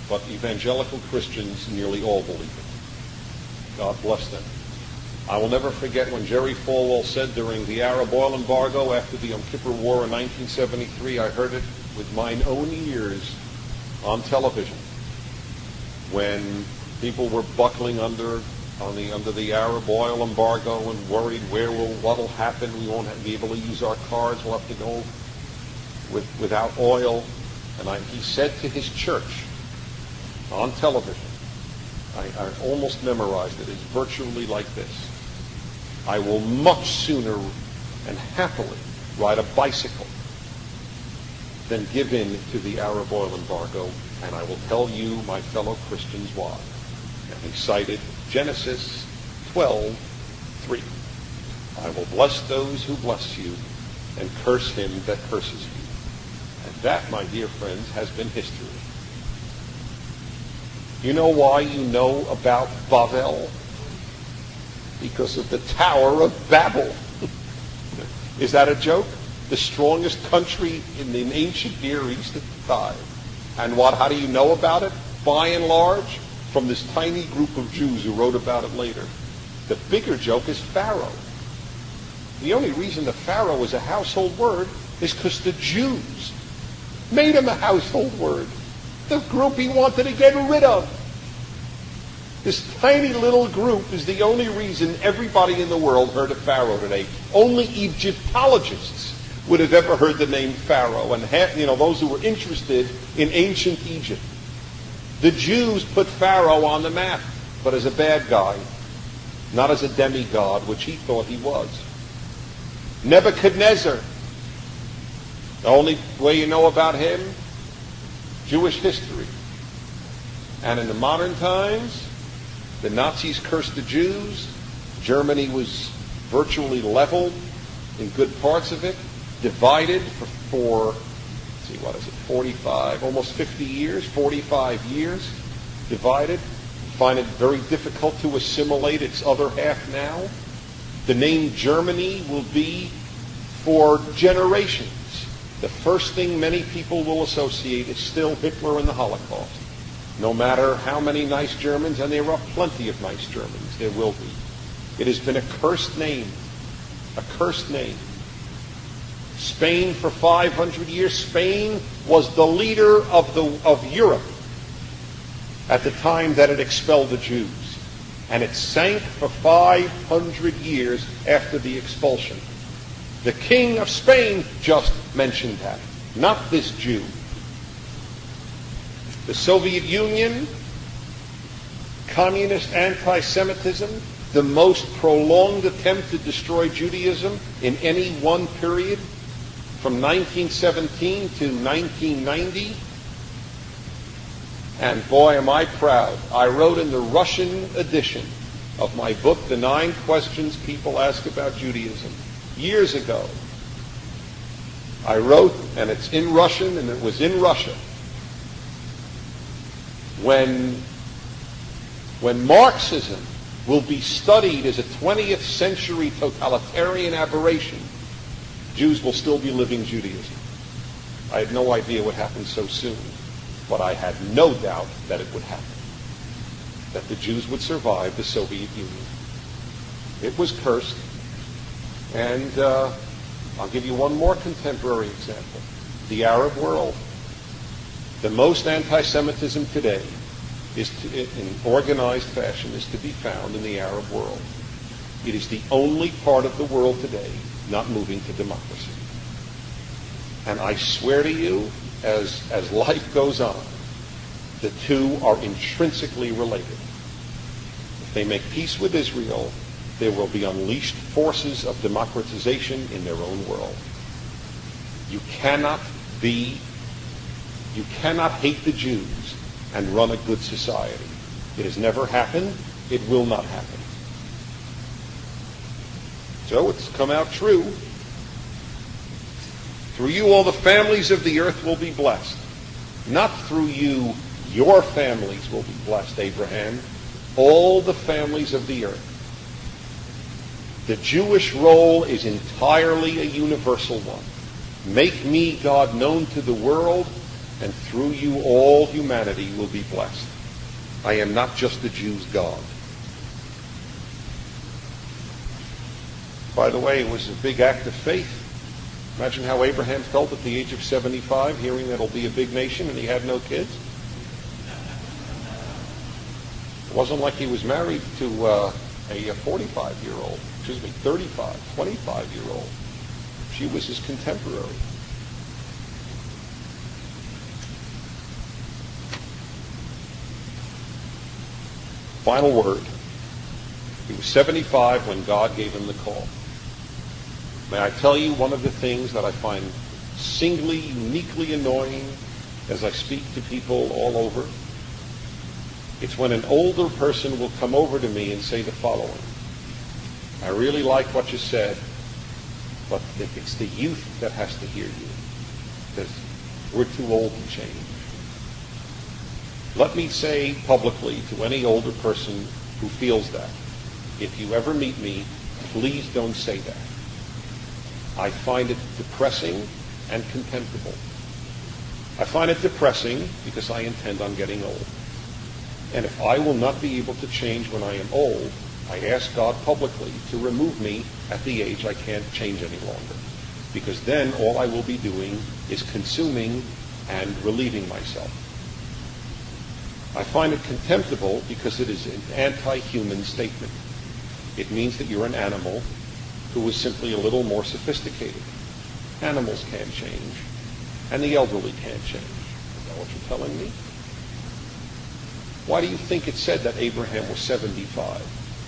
but evangelical Christians nearly all believe it. God bless them. I will never forget when Jerry Falwell said during the Arab oil embargo after the Yom Kippur War in 1973, I heard it with mine own ears on television, when people were buckling under the Arab oil embargo and worried what'll happen. We won't be able to use our cars. We'll have to go without oil. And he said to his church on television, I almost memorized it. It's virtually like this: I will much sooner and happily ride a bicycle than give in to the Arab oil embargo, and I will tell you, my fellow Christians, why. And he cited Genesis 12:3. I will bless those who bless you and curse him that curses you. And that, my dear friends, has been history. You know why you know about Babel? Because of the Tower of Babel. Is that a joke? The strongest country in the ancient Near East at the time. And how do you know about it? By and large, from this tiny group of Jews who wrote about it later. The bigger joke is Pharaoh. The only reason the Pharaoh is a household word is because the Jews made him a household word. The group he wanted to get rid of. This tiny little group is the only reason everybody in the world heard of Pharaoh today. Only Egyptologists would have ever heard the name Pharaoh, and those who were interested in ancient Egypt. The Jews put Pharaoh on the map, but as a bad guy, not as a demigod, which he thought he was. Nebuchadnezzar. The only way you know about him, Jewish history. And in the modern times, the Nazis cursed the Jews. Germany was virtually leveled in good parts of it, divided for 45, almost 50 years, 45 years, divided. Find it very difficult to assimilate its other half now. The name Germany will be for generations. The first thing many people will associate is still Hitler and the Holocaust. No matter how many nice Germans, and there are plenty of nice Germans, there will be. It has been a cursed name. A cursed name. Spain for 500 years. Spain was the leader of Europe at the time that it expelled the Jews. And it sank for 500 years after the expulsion. The king of Spain just mentioned that, not this Jew. The Soviet Union, communist anti-Semitism, the most prolonged attempt to destroy Judaism in any one period, from 1917 to 1990. And boy, am I proud. I wrote in the Russian edition of my book, The 9 Questions People Ask About Judaism, years ago. I wrote, and it's in Russian, and it was in Russia, when Marxism will be studied as a 20th century totalitarian aberration, Jews will still be living Judaism. I had no idea what happened so soon, but I had no doubt that it would happen, that the Jews would survive the Soviet Union. It was cursed, and I'll give you one more contemporary example. The Arab world. The most anti-Semitism today in organized fashion is to be found in the Arab world. It is the only part of the world today not moving to democracy. And I swear to you, as life goes on, the two are intrinsically related. The they make peace with Israel, there will be unleashed forces of democratization in their own world. You cannot hate the Jews and run a good society. It has never happened. It will not happen. So it's come out true. Through you all the families of the earth will be blessed. Not through you, your families will be blessed, Abraham. All the families of the earth. The Jewish role is entirely a universal one. Make me, God, known to the world, and through you all humanity will be blessed. I am not just the Jews' God. By the way, it was a big act of faith. Imagine how Abraham felt at the age of 75, hearing that it'll be a big nation and he had no kids. It wasn't like he was married to a 45-year-old, 25-year-old. She was his contemporary. Final word. He was 75 when God gave him the call. May I tell you one of the things that I find singly, uniquely annoying as I speak to people all over? It's when an older person will come over to me and say the following: I really like what you said, but it's the youth that has to hear you, because we're too old to change. Let me say publicly to any older person who feels that, if you ever meet me, please don't say that. I find it depressing and contemptible. I find it depressing because I intend on getting old. And if I will not be able to change when I am old, I ask God publicly to remove me at the age I can't change any longer. Because then all I will be doing is consuming and relieving myself. I find it contemptible because it is an anti-human statement. It means that you're an animal who is simply a little more sophisticated. Animals can't change, and the elderly can't change. Is that what you're telling me? Why do you think it said that Abraham was 75?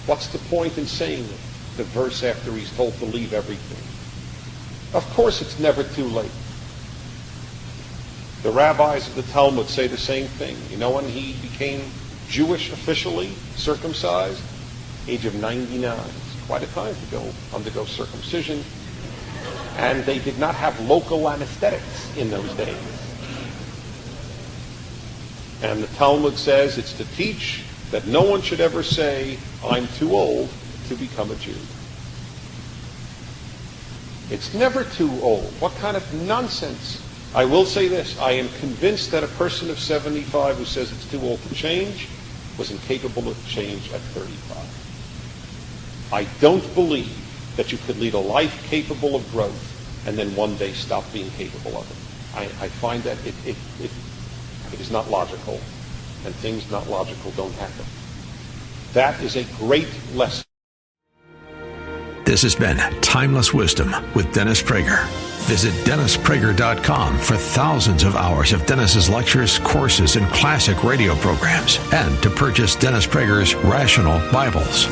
What's the point in saying the verse after he's told to leave everything? Of course it's never too late. The rabbis of the Talmud say the same thing. You know when he became Jewish officially, circumcised? Age of 99. It's quite a time to undergo circumcision. And they did not have local anesthetics in those days. And the Talmud says it's to teach that no one should ever say, I'm too old to become a Jew. It's never too old. What kind of nonsense? I will say this. I am convinced that a person of 75 who says it's too old to change was incapable of change at 35. I don't believe that you could lead a life capable of growth and then one day stop being capable of it. I find that it is not logical, and things not logical don't happen. That is a great lesson. This has been Timeless Wisdom with Dennis Prager. Visit DennisPrager.com for thousands of hours of Dennis's lectures, courses, and classic radio programs, and to purchase Dennis Prager's Rational Bibles.